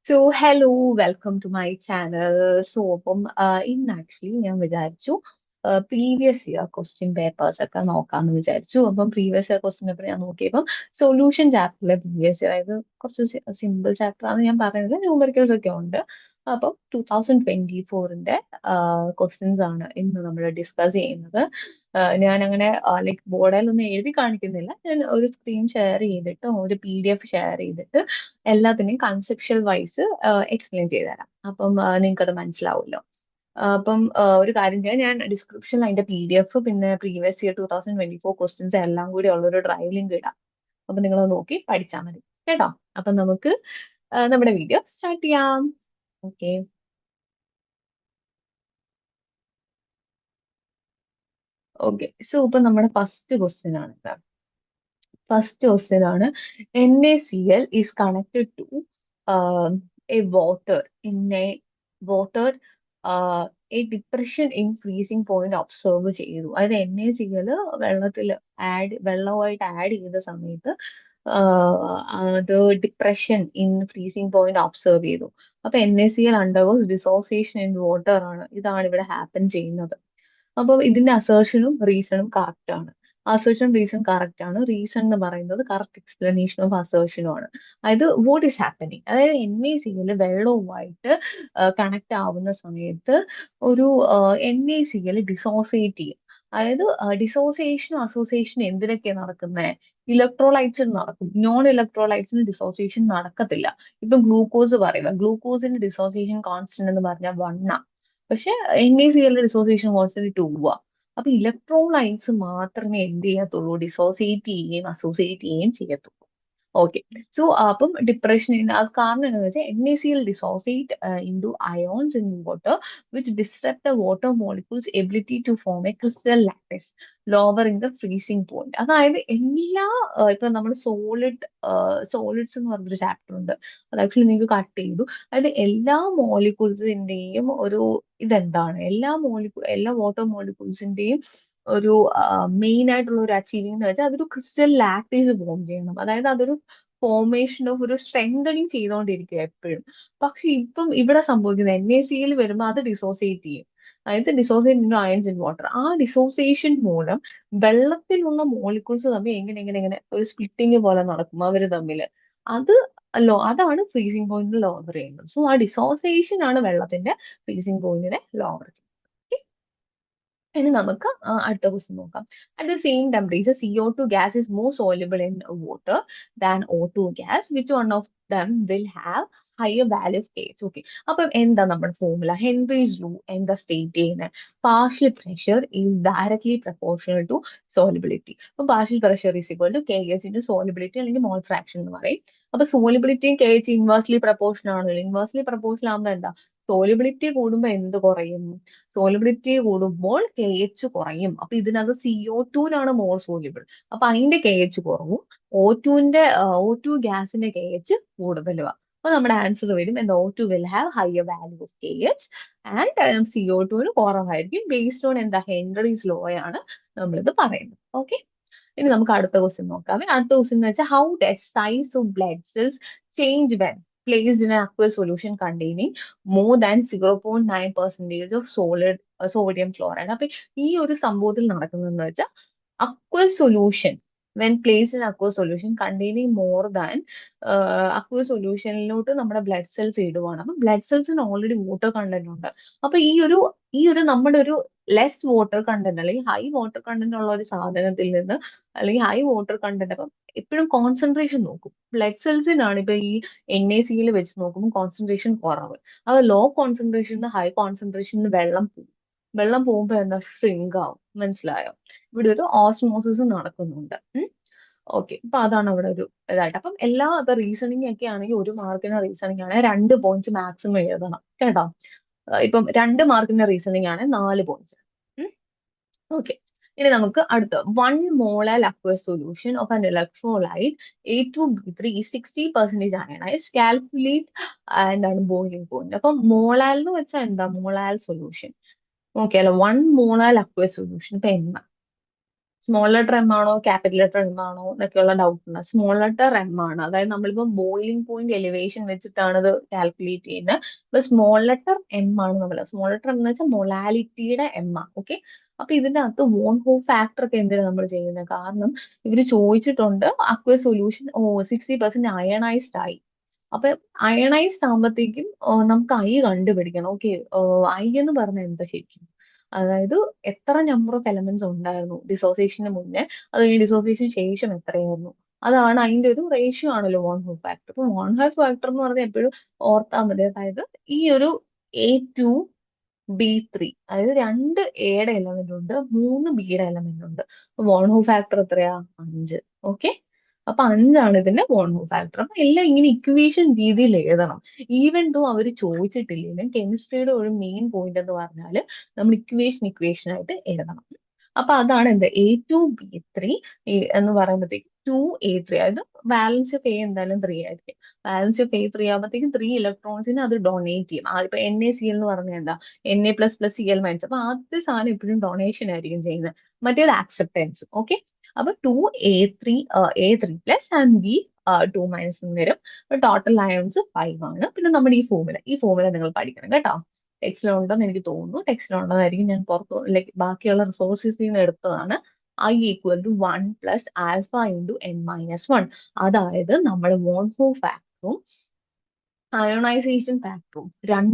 Hello, welcome to my channel. ഇന്ന് actually ഞാൻ വിചാരിച്ചു പ്രീവിയസ് ഇയർ ക്വസ്റ്റ്യൻ പേപ്പേഴ്സ് ഒക്കെ നോക്കാമെന്ന് വിചാരിച്ചു. അപ്പം പ്രീവിയസ് ഇയർ ക്വസ്റ്റ്യൻ പേപ്പർ ഞാൻ നോക്കിയപ്പം സൊല്യൂഷൻ ചാപ്റ്ററിലെ പ്രീവിയസ് ഇയർ അതായത് കുറച്ച് സിമ്പിൾ ചാപ്റ്റർ ആണ് ഞാൻ പറയുന്നത്, ന്യൂമറിക്കൽസ് ഒക്കെ ഉണ്ട്. അപ്പം 2024-ന്റെ ക്വസ്റ്റ്യൻസ് ആണ് ഇന്ന് നമ്മൾ ഡിസ്കസ് ചെയ്യുന്നത്. ഞാൻ അങ്ങനെ ലൈക്ക് ബോർഡിലൊന്നും എഴുതി കാണിക്കുന്നില്ല. ഞാൻ ഒരു സ്ക്രീൻ ഷെയർ ചെയ്തിട്ട് ഒരു PDF ഷെയർ ചെയ്തിട്ട് എല്ലാത്തിനെയും കൺസെപ്ഷ്യൽ വൈസ് എക്സ്പ്ലെയിൻ ചെയ്തുതരാം. അപ്പം നിങ്ങൾക്ക് അത് മനസ്സിലാവുമല്ലോ. ഒരു കാര്യം ചെയ്യാം, ഞാൻ ഡിസ്ക്രിപ്ഷനിൽ അതിന്റെ PDF പിന്നെ പ്രീവിയസ് ഇയർ 2024 ക്വസ്റ്റ്യൻസ് എല്ലാം കൂടി ഉള്ള ഒരു ഡ്രൈവ് ലിങ്ക് ഇടാം. അപ്പൊ നിങ്ങൾ നോക്കി പഠിച്ചാൽ മതി കേട്ടോ. അപ്പൊ നമുക്ക് നമ്മുടെ വീഡിയോ സ്റ്റാർട്ട് ചെയ്യാം. ഓക്കെ. ഓക്കെ, ഇപ്പൊ നമ്മുടെ ഫസ്റ്റ് ക്വസ്റ്റ്യൻ ആണ്. ഫസ്റ്റ് ക്വസ്റ്റ്യൻ ആണ്, NaCl is connected to a water in a water a depression in freezing point observe ചെയ്തു. അതായത് NaCl വെള്ളവുമായിട്ട് ആഡ് ചെയ്ത സമയത്ത് അത് depression in freezing point observe ചെയ്തു. അപ്പൊ NaCl undergoes dissociation in water ആണ്, ഇതാണ് ഇവിടെ ഹാപ്പൻ ചെയ്യുന്നത്. അപ്പോൾ ഇതിന്റെ അസേർഷനും റീസണും കറക്റ്റ് ആണ്. അസേർഷൻ റീസൺ കറക്റ്റ് ആണ്. റീസൺ എന്ന് പറയുന്നത് കറക്റ്റ് എക്സ്പ്ലനേഷൻ ഓഫ് അസേർഷനും ആണ്. അതായത് വാട്ട് ഈസ് ഹാപ്പനിങ്, അതായത് NaCl വെള്ളവുമായിട്ട് കണക്ട് ആവുന്ന സമയത്ത് ഒരു NaCl ഡിസോസിയേറ്റ് ചെയ്യും. അതായത് ഡിസോസിയേഷനും അസോസിയേഷനും എന്തിനൊക്കെയാണ് നടക്കുന്നത്? ഇലക്ട്രോലൈറ്റ്സിന് നടക്കും. നോൺ ഇലക്ട്രോലൈറ്റ്സിന് ഡിസോസിയേഷൻ നടക്കത്തില്ല. ഇപ്പൊ ഗ്ലൂക്കോസ് പറയുക, ഗ്ലൂക്കോസിന്റെ ഡിസോസിയേഷൻ കോൺസ്റ്റന്റ് എന്ന് പറഞ്ഞാൽ 1 പക്ഷെ NaCl ഡിസോസിയേഷൻ കോൺസ്റ്റന്റ് 2 ആ. അപ്പൊ ഇലക്ട്രോലൈറ്റ്സ് മാത്രമേ എന്ത് ചെയ്യത്തുള്ളൂ? ഡിസോസിയേറ്റ് ചെയ്യുകയും അസോസിയേറ്റ് ചെയ്യുകയും ചെയ്യത്തുള്ളൂ. ഓക്കെ. അപ്പം ഡിപ്രഷൻ അത് കാരണം എന്താണെന്ന് വെച്ചാൽ NaCl dissociate into ions in water which destruct the water molecules ability to form a crystal lattice lowering the freezing point. അതായത് എല്ലാ ഇപ്പൊ നമ്മൾ സോളിഡ്സ് എന്ന് പറഞ്ഞൊരു ചാപ്റ്റർ ഉണ്ട്, അത് ആക്ച്വലി നിങ്ങൾക്ക് കട്ട് ചെയ്തു. അതായത് എല്ലാ മോളിക്യൂൾസിന്റെയും ഒരു ഇതെന്താണ്, എല്ലാ വാട്ടർ മോളിക്യൂൾസിന്റെയും ഒരു മെയിൻ ആയിട്ടുള്ള ഒരു അച്ചീവിംഗ് എന്ന് വെച്ചാൽ അതൊരു ക്രിസ്റ്റൽ ലാറ്റിസ് ഫോം ചെയ്യണം. അതായത് അതൊരു ഫോർമേഷൻ ഓഫ് ഒരു സ്ട്രെങ്തനിങ് ചെയ്തുകൊണ്ടിരിക്കുക എപ്പോഴും. പക്ഷെ ഇപ്പം ഇവിടെ സംഭവിക്കുന്നത് NaCl വരുമ്പോൾ അത് ഡിസോസിയേറ്റ് ചെയ്യും. അതായത് dissociate in ions in water. ആ ഡിസോസിയേഷൻ മൂലം വെള്ളത്തിലുള്ള മോളിക്യൂൾസ് തമ്മിൽ എങ്ങനെ ഒരു സ്പ്ലിറ്റിംഗ് പോലെ നടക്കും അവർ തമ്മിൽ. അത് അതാണ് ഫ്രീസിംഗ് പോയിന്റ് ലോവർ ചെയ്യുന്നത്. സോ ആ ഡിസോസിയേഷൻ ആണ് വെള്ളത്തിന്റെ ഫ്രീസിംഗ് പോയിന്റിനെ ലോവർ ചെയ്യുന്നത്. ഇനി നമുക്ക് അടുത്ത ക്വസ്റ്റ്യൻ നോക്കാം. At the same temperature CO2 gas is more soluble in water than O2 gas. Which one of them will have higher value of KH? Okay. അപ്പം എന്താ നമ്മുടെ ഫോർമുല? ഹെൻറീസ് ലൂ എന്താ സ്റ്റേറ്റ് ചെയ്യുന്നത്? Partial pressure is directly proportional to solubility. അപ്പൊ partial pressure is equal to KH into solubility അല്ലെങ്കിൽ mole fraction എന്ന് പറയും. അപ്പൊ സോലിബിലിറ്റിയും KH ഇൻവേഴ്സ്ലി പ്രൊപ്പോർഷണൽ ആണല്ലോ. ഇൻവേഴ്സ്ലി പ്രൊപ്പോർഷണൽ ആകുമ്പോൾ എന്താ? സോലിബിലിറ്റി കൂടുമ്പോൾ എന്ത് കുറയും? സോലിബിലിറ്റി കൂടുമ്പോൾ KH കുറയും. അപ്പൊ ഇതിനകത്ത് CO2-നാണ് മോർ സോലിബിൾ. അപ്പൊ അതിന്റെ KH കുറവും, O2 ഗ്യാസിന്റെ KH കൂടുതലുമാണ്. അപ്പൊ നമ്മുടെ ആൻസർ വരും എന്താ? O2 will have higher value of KH and CO2-ന് കുറവായിരിക്കും. ബേസ്ഡ് ഓൺ എന്താ? ഹെൻറീസ് ലോ ആണ് നമ്മളിത് പറയുന്നത്. ഓക്കെ. ഇനി നമുക്ക് അടുത്ത ക്വസ്റ്റ്യൻ നോക്കാം. അടുത്ത ക്വസ്റ്റ്യൻ എന്ന് വെച്ചാൽ how does size of blood cells change when placed in an aqueous solution containing more than 0.9% of sodium chloride. അപ്പൊ ഈ ഒരു സംഭവത്തിൽ നടക്കുന്നതെന്ന് വെച്ചാൽ aqueous solution when placed in aqueous solution containing more than aqueous solutionലോട്ട് നമ്മുടെ blood cells ഇടുവാണ്. അപ്പൊ blood സെൽസിന് ഓൾറെഡി വാട്ടർ കണ്ടന്റ് ഉണ്ട്. അപ്പൊ ഈ ഒരു നമ്മുടെ ഒരു ലെസ് വാട്ടർ കണ്ടന്റ് അല്ലെങ്കിൽ ഹൈ വാട്ടർ കണ്ടന്റ് ഉള്ള ഒരു സാധനത്തിൽ നിന്ന് അല്ലെങ്കിൽ ഹൈ വാട്ടർ കണ്ടന്റ്, അപ്പം എപ്പോഴും കോൺസെൻട്രേഷൻ നോക്കും. ബ്ലഡ് സെൽസിനാണ് ഇപ്പൊ ഈ NaCl വെച്ച് നോക്കുമ്പോൾ കോൺസെൻട്രേഷൻ കുറവ്. അത് ലോ കോൺസെൻട്രേഷൻ ഹൈ കോൺസെൻട്രേഷൻ വെള്ളം പോകുമ്പോൾ എന്താ? ഷ്രിങ്ക് ആവും. മനസ്സിലായോ? ഇവിടെ ഒരു ഓസ്മോസിസ് നടക്കുന്നുണ്ട്. ഓക്കെ. അപ്പൊ അതാണ് അവിടെ ഒരു ഇതായിട്ട്. അപ്പം എല്ലാ റീസണിങ് ഒക്കെ ആണെങ്കിൽ 1 മാർക്കിന് റീസണിങ് ആണ് 2 പോയിന്റ്സ് മാക്സിമം എഴുതണം കേട്ടോ. ഇപ്പം 2 മാർക്കിന്റെ റീസണിങ് ആണ് 4 പോയിന്റ്സ്. ഓക്കെ. ഇനി നമുക്ക് അടുത്ത 1 molar aqueous solution of an electrolyte A2B3 is 60% ionized. Calculate എന്താണ് ബോയിലിംഗ് പോയിന്റ്. അപ്പം മോളാൽ എന്ന് വെച്ചാൽ എന്താ? Molar solution. ഓക്കെ അല്ല, 1 മോളാർ aqueous solution ഇപ്പൊ സ്മോൾ ലെറ്റർ എം ആണോ ക്യാപിറ്റൽ ലെറ്റർ എം ആണോ എന്നൊക്കെയുള്ള ഡൗട്ട് ഉണ്ട്. സ്മോൾ ലെറ്റർ എം ആണ്. അതായത് നമ്മളിപ്പോ ബോയിലിംഗ് പോയിന്റ് എലിവേഷൻ വെച്ചിട്ടാണ് ഇത് കാൽക്കുലേറ്റ് ചെയ്യുന്നത്. അപ്പൊ സ്മോൾ ലെറ്റർ എം ആണ് നമ്മൾ. സ്മോൾ ലെറ്റർ എം എന്ന് വെച്ചാൽ മൊളാലിറ്റിയുടെ എം ആ. ഓക്കെ. അപ്പൊ ഇതിന്റെ അകത്ത് വോൺ ഹോം ഫാക്ടർ ഒക്കെ എന്തിനാണ് നമ്മൾ ചെയ്യുന്നത്? കാരണം ഇവര് ചോദിച്ചിട്ടുണ്ട് അക്വ സൊല്യൂഷൻ 60% അയണൈസ്ഡ് ആയി. അപ്പൊ അയണൈസ്ഡ് ആകുമ്പോഴത്തേക്കും നമുക്ക് ഐ കണ്ടുപിടിക്കണം. ഓക്കെ. ഐ എന്ന് പറഞ്ഞാൽ എന്താ ശരിക്കും? അതായത് എത്ര നമ്പർ ഓഫ് എലമെന്റ്സ് ഉണ്ടായിരുന്നു ഡിസോസിയേഷന് മുന്നേ, അത് ഈ ഡിസോസിയേഷൻ ശേഷം എത്രയായിരുന്നു, അതാണ് അതിന്റെ ഒരു റേഷ്യോ ആണല്ലോ വോൺ ഹോഫ് ഫാക്ടർ. അപ്പൊ വോൺ ഹോഫ് ഫാക്ടർ എന്ന് പറഞ്ഞാൽ എപ്പോഴും ഓർത്താൽ മതി. അതായത് ഈ ഒരു A2B3, അതായത് 2 എയുടെ എലമെന്റ് ഉണ്ട്, 3 ബിയുടെ എലമെന്റ് ഉണ്ട്. വോൺ ഹോഫ് ഫാക്ടർ എത്രയാ? 5. ഓക്കെ. അപ്പൊ 5ആണ് ഇതിന്റെ വോൺ ഹോഫ് ഫാക്ടർ. അപ്പൊ എല്ലാം ഇങ്ങനെ ഇക്വേഷൻ രീതിയിൽ എഴുതണം. ഈവൻ ദോ അവർ ചോദിച്ചിട്ടില്ലെങ്കിലും കെമിസ്ട്രിയുടെ ഒരു മെയിൻ പോയിന്റ് എന്ന് പറഞ്ഞാൽ നമ്മൾ ഇക്വേഷൻ ആയിട്ട് എഴുതണം. അപ്പൊ അതാണ് എന്ത് A2B3 എന്ന് പറയുമ്പോഴത്തേക്ക് 2A3, അതായത് ബാലൻസ് ഓഫ് എ എന്തായാലും 3 ആയിരിക്കും. ബാലൻസ് ഓഫ് A3 ആകുമ്പോഴത്തേക്കും 3 ഇലക്ട്രോൺസിന് അത് ഡൊണേറ്റ് ചെയ്യും. ഇപ്പൊ NaCl എന്ന് പറഞ്ഞാൽ എന്താ? Na++Cl-. അപ്പൊ ആദ്യത്തെ സാധനം എപ്പോഴും ഡൊണേഷൻ ആയിരിക്കും ചെയ്യുന്നത്, മറ്റേത് ആക്സെപ്റ്റൻസ്. ഓക്കെ. അപ്പൊ 2A3 plus and B 2 minus എന്ന് വരും. ടോട്ടൽ അയോൺസ് 5 ആണ്. പിന്നെ നമ്മുടെ ഈ ഫോമുല നിങ്ങൾ പഠിക്കണം കേട്ടോ. ടെക്സ്റ്റിലുണ്ടെന്ന് എനിക്ക് തോന്നുന്നു. ടെക്സ്റ്റിലുള്ളതായിരിക്കും, ഞാൻ പുറത്ത് ലൈക്ക് ബാക്കിയുള്ള റിസോഴ്സസിൽ നിന്ന് എടുത്തതാണ്. I = 1 plus alpha into n-1. അതായത് നമ്മുടെ വോൺ ഹോഫ് ഫാക്ടറും അയോണൈസേഷൻ ഫാക്ടറും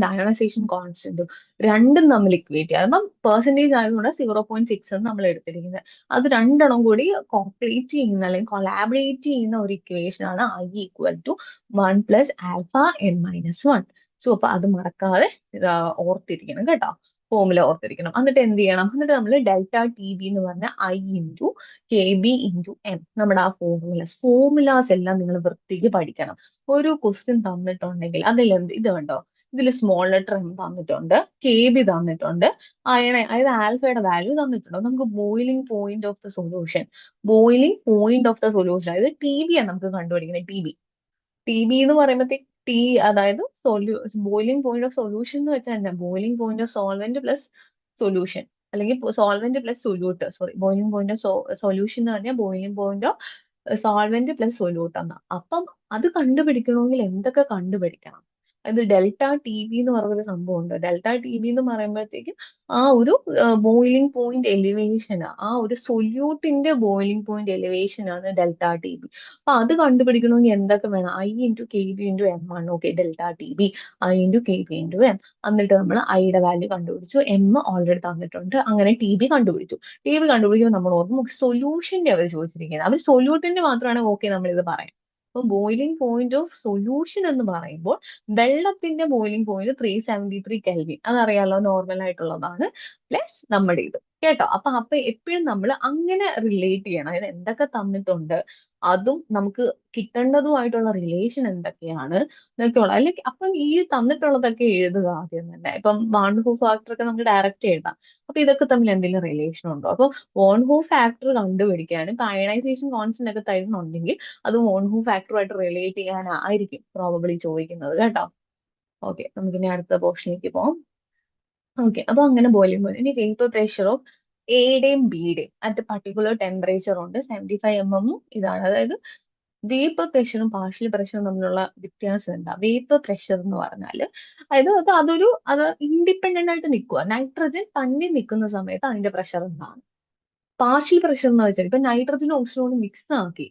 അയോണൈസേഷൻ കോൺസ്റ്റന്റും രണ്ടും തമ്മിൽ ഇക്വേറ്റ് ചെയ്യുക. അപ്പം പെർസെൻറ്റേജ് ആയതുകൊണ്ട് 0.6 എന്ന് നമ്മൾ എടുത്തിരിക്കുന്നത്. അത് രണ്ടെണ്ണം കൂടി കോപ്പറേറ്റ് ചെയ്യുന്ന അല്ലെങ്കിൽ കൊളാബറേറ്റ് ചെയ്യുന്ന ഒരു ഇക്വേഷൻ ആണ് I = 1 plus alpha n-1. So അപ്പൊ അത് മറക്കാതെ ഓർത്തിരിക്കണം കേട്ടോ. ഫോമുല ഓർത്തിരിക്കണം. എന്നിട്ട് എന്ത് ചെയ്യണം? എന്നിട്ട് നമ്മൾ ΔTB എന്ന് പറഞ്ഞ I × KB × M, നമ്മുടെ ആ ഫോമുലാസ് എല്ലാം നിങ്ങൾ വൃത്തിക്ക് പഠിക്കണം. ഒരു ക്വസ്റ്റ്യൻ തന്നിട്ടുണ്ടെങ്കിൽ അതിൽ ഇത് കണ്ടോ, ഇതിൽ സ്മോൾ ലെറ്റർ എം തന്നിട്ടുണ്ട്, KB തന്നിട്ടുണ്ട്, അതായത് ആൽഫയുടെ വാല്യൂ തന്നിട്ടുണ്ട്. നമുക്ക് boiling point of the solution അതായത് TB ആണ് നമുക്ക് കണ്ടുപിടിക്കുന്നത്. TB എന്ന് പറയുമ്പോഴത്തേക്ക് അതായത് ബോയിലിംഗ് പോയിന്റ് ഓഫ് സൊല്യൂഷൻ എന്ന് വെച്ചാൽ എന്താ? Boiling point of solvent plus solution, അല്ലെങ്കിൽ solvent plus solute. Sorry, boiling point of solution എന്ന് പറഞ്ഞാൽ boiling point of solvent plus solute എന്നാ. അപ്പം അത് കണ്ടുപിടിക്കണമെങ്കിൽ എന്തൊക്കെ കണ്ടുപിടിക്കണം? അത് ΔTB എന്ന് പറയുന്ന സംഭവം ഉണ്ട്. ΔTB എന്ന് പറയുമ്പോഴത്തേക്കും ആ ഒരു ബോയിലിംഗ് പോയിന്റ് എലിവേഷൻ, ആ ഒരു സൊല്യൂട്ടിന്റെ ബോയിലിംഗ് പോയിന്റ് എലിവേഷൻ ആണ് ΔTB. അപ്പൊ അത് കണ്ടുപിടിക്കണമെങ്കിൽ എന്തൊക്കെ വേണം? I × KB × M ആണ്. Okay. ΔTB I × KB × M. എന്നിട്ട് നമ്മൾ ഐയുടെ വാല്യൂ കണ്ടുപിടിച്ചു, എം ഓൾറെഡി തന്നിട്ടുണ്ട്, അങ്ങനെ TB കണ്ടുപിടിച്ചു. TB കണ്ടുപിടിക്കുമ്പോൾ നമ്മൾ ഓർക്കും സൊല്യൂഷന്റെ അവർ ചോദിച്ചിരിക്കുന്നത്. അവർ സൊല്യൂട്ടിന്റെ മാത്രമാണ് ഓക്കെ നമ്മൾ ഇത് പറയാം. അപ്പൊ ബോയിലിംഗ് പോയിന്റ് ഓഫ് സൊല്യൂഷൻ എന്ന് പറയുമ്പോൾ വെള്ളത്തിന്റെ ബോയിലിംഗ് പോയിന്റ് 373 കെൽവിൻ, അതറിയാലോ, നോർമൽ ആയിട്ടുള്ളതാണ്, പ്ലസ് നമ്മുടെ ഇത് കേട്ടോ. അപ്പൊ എപ്പോഴും നമ്മൾ അങ്ങനെ റിലേറ്റ് ചെയ്യണം. അതായത് എന്തൊക്കെ തന്നിട്ടുണ്ട് അതും നമുക്ക് കിട്ടേണ്ടതുമായിട്ടുള്ള റിലേഷൻ എന്തൊക്കെയാണ് എന്നൊക്കെയുള്ള, അല്ലെങ്കിൽ അപ്പം ഈ തന്നിട്ടുള്ളതൊക്കെ എഴുതുക ആദ്യം തന്നെ. ഇപ്പം വാൺ ഹൂഫ് ഫാക്ടർ ഒക്കെ നമുക്ക് ഡയറക്റ്റ് എഴുതാം. അപ്പൊ ഇതൊക്കെ തമ്മിൽ എന്തെങ്കിലും റിലേഷൻ ഉണ്ടോ? അപ്പൊ വോൺ ഹൂഫ് ഫാക്ടർ കണ്ടുപിടിക്കാനും ഇപ്പൊ അയണൈസേഷൻ കോൺസ്റ്റന്റ് ഒക്കെ തരുന്നുണ്ടെങ്കിൽ അത് വോൺ ഹൂഫ് ഫാക്ടറുമായിട്ട് റിലേറ്റ് ചെയ്യാനായിരിക്കും പ്രോബബ്ലി ചോദിക്കുന്നത് കേട്ടോ. ഓക്കെ, നമുക്കിനി അടുത്ത പോർഷനിലേക്ക് പോകാം. ഓക്കെ. അപ്പൊ അങ്ങനെ ബോയിലിംഗ് പോയിന്റ്. ഇനി വേപ്പർ പ്രഷറോ എയുടെയും ബിയുടെയും അറ്റ് പർട്ടിക്കുലർ ടെമ്പറേച്ചർ ഉണ്ട് 75 mm ഇതാണ്. അതായത് വേപ്പർ പ്രഷറും പാർഷ്യൽ പ്രഷറും തമ്മിലുള്ള വ്യത്യാസം എന്താ? വേപ്പർ പ്രഷർ എന്ന് പറഞ്ഞാൽ അതായത് അത് ഇൻഡിപെൻഡന്റ് ആയിട്ട് നിൽക്കുക. നൈട്രജൻ തന്നെ നിൽക്കുന്ന സമയത്ത് അതിന്റെ പ്രഷർ എന്താണ്? പാർഷ്യൽ പ്രഷർ എന്ന് വെച്ചാൽ ഇപ്പൊ നൈട്രജനും ഓക്സിജനും മിക്സ് ആക്കി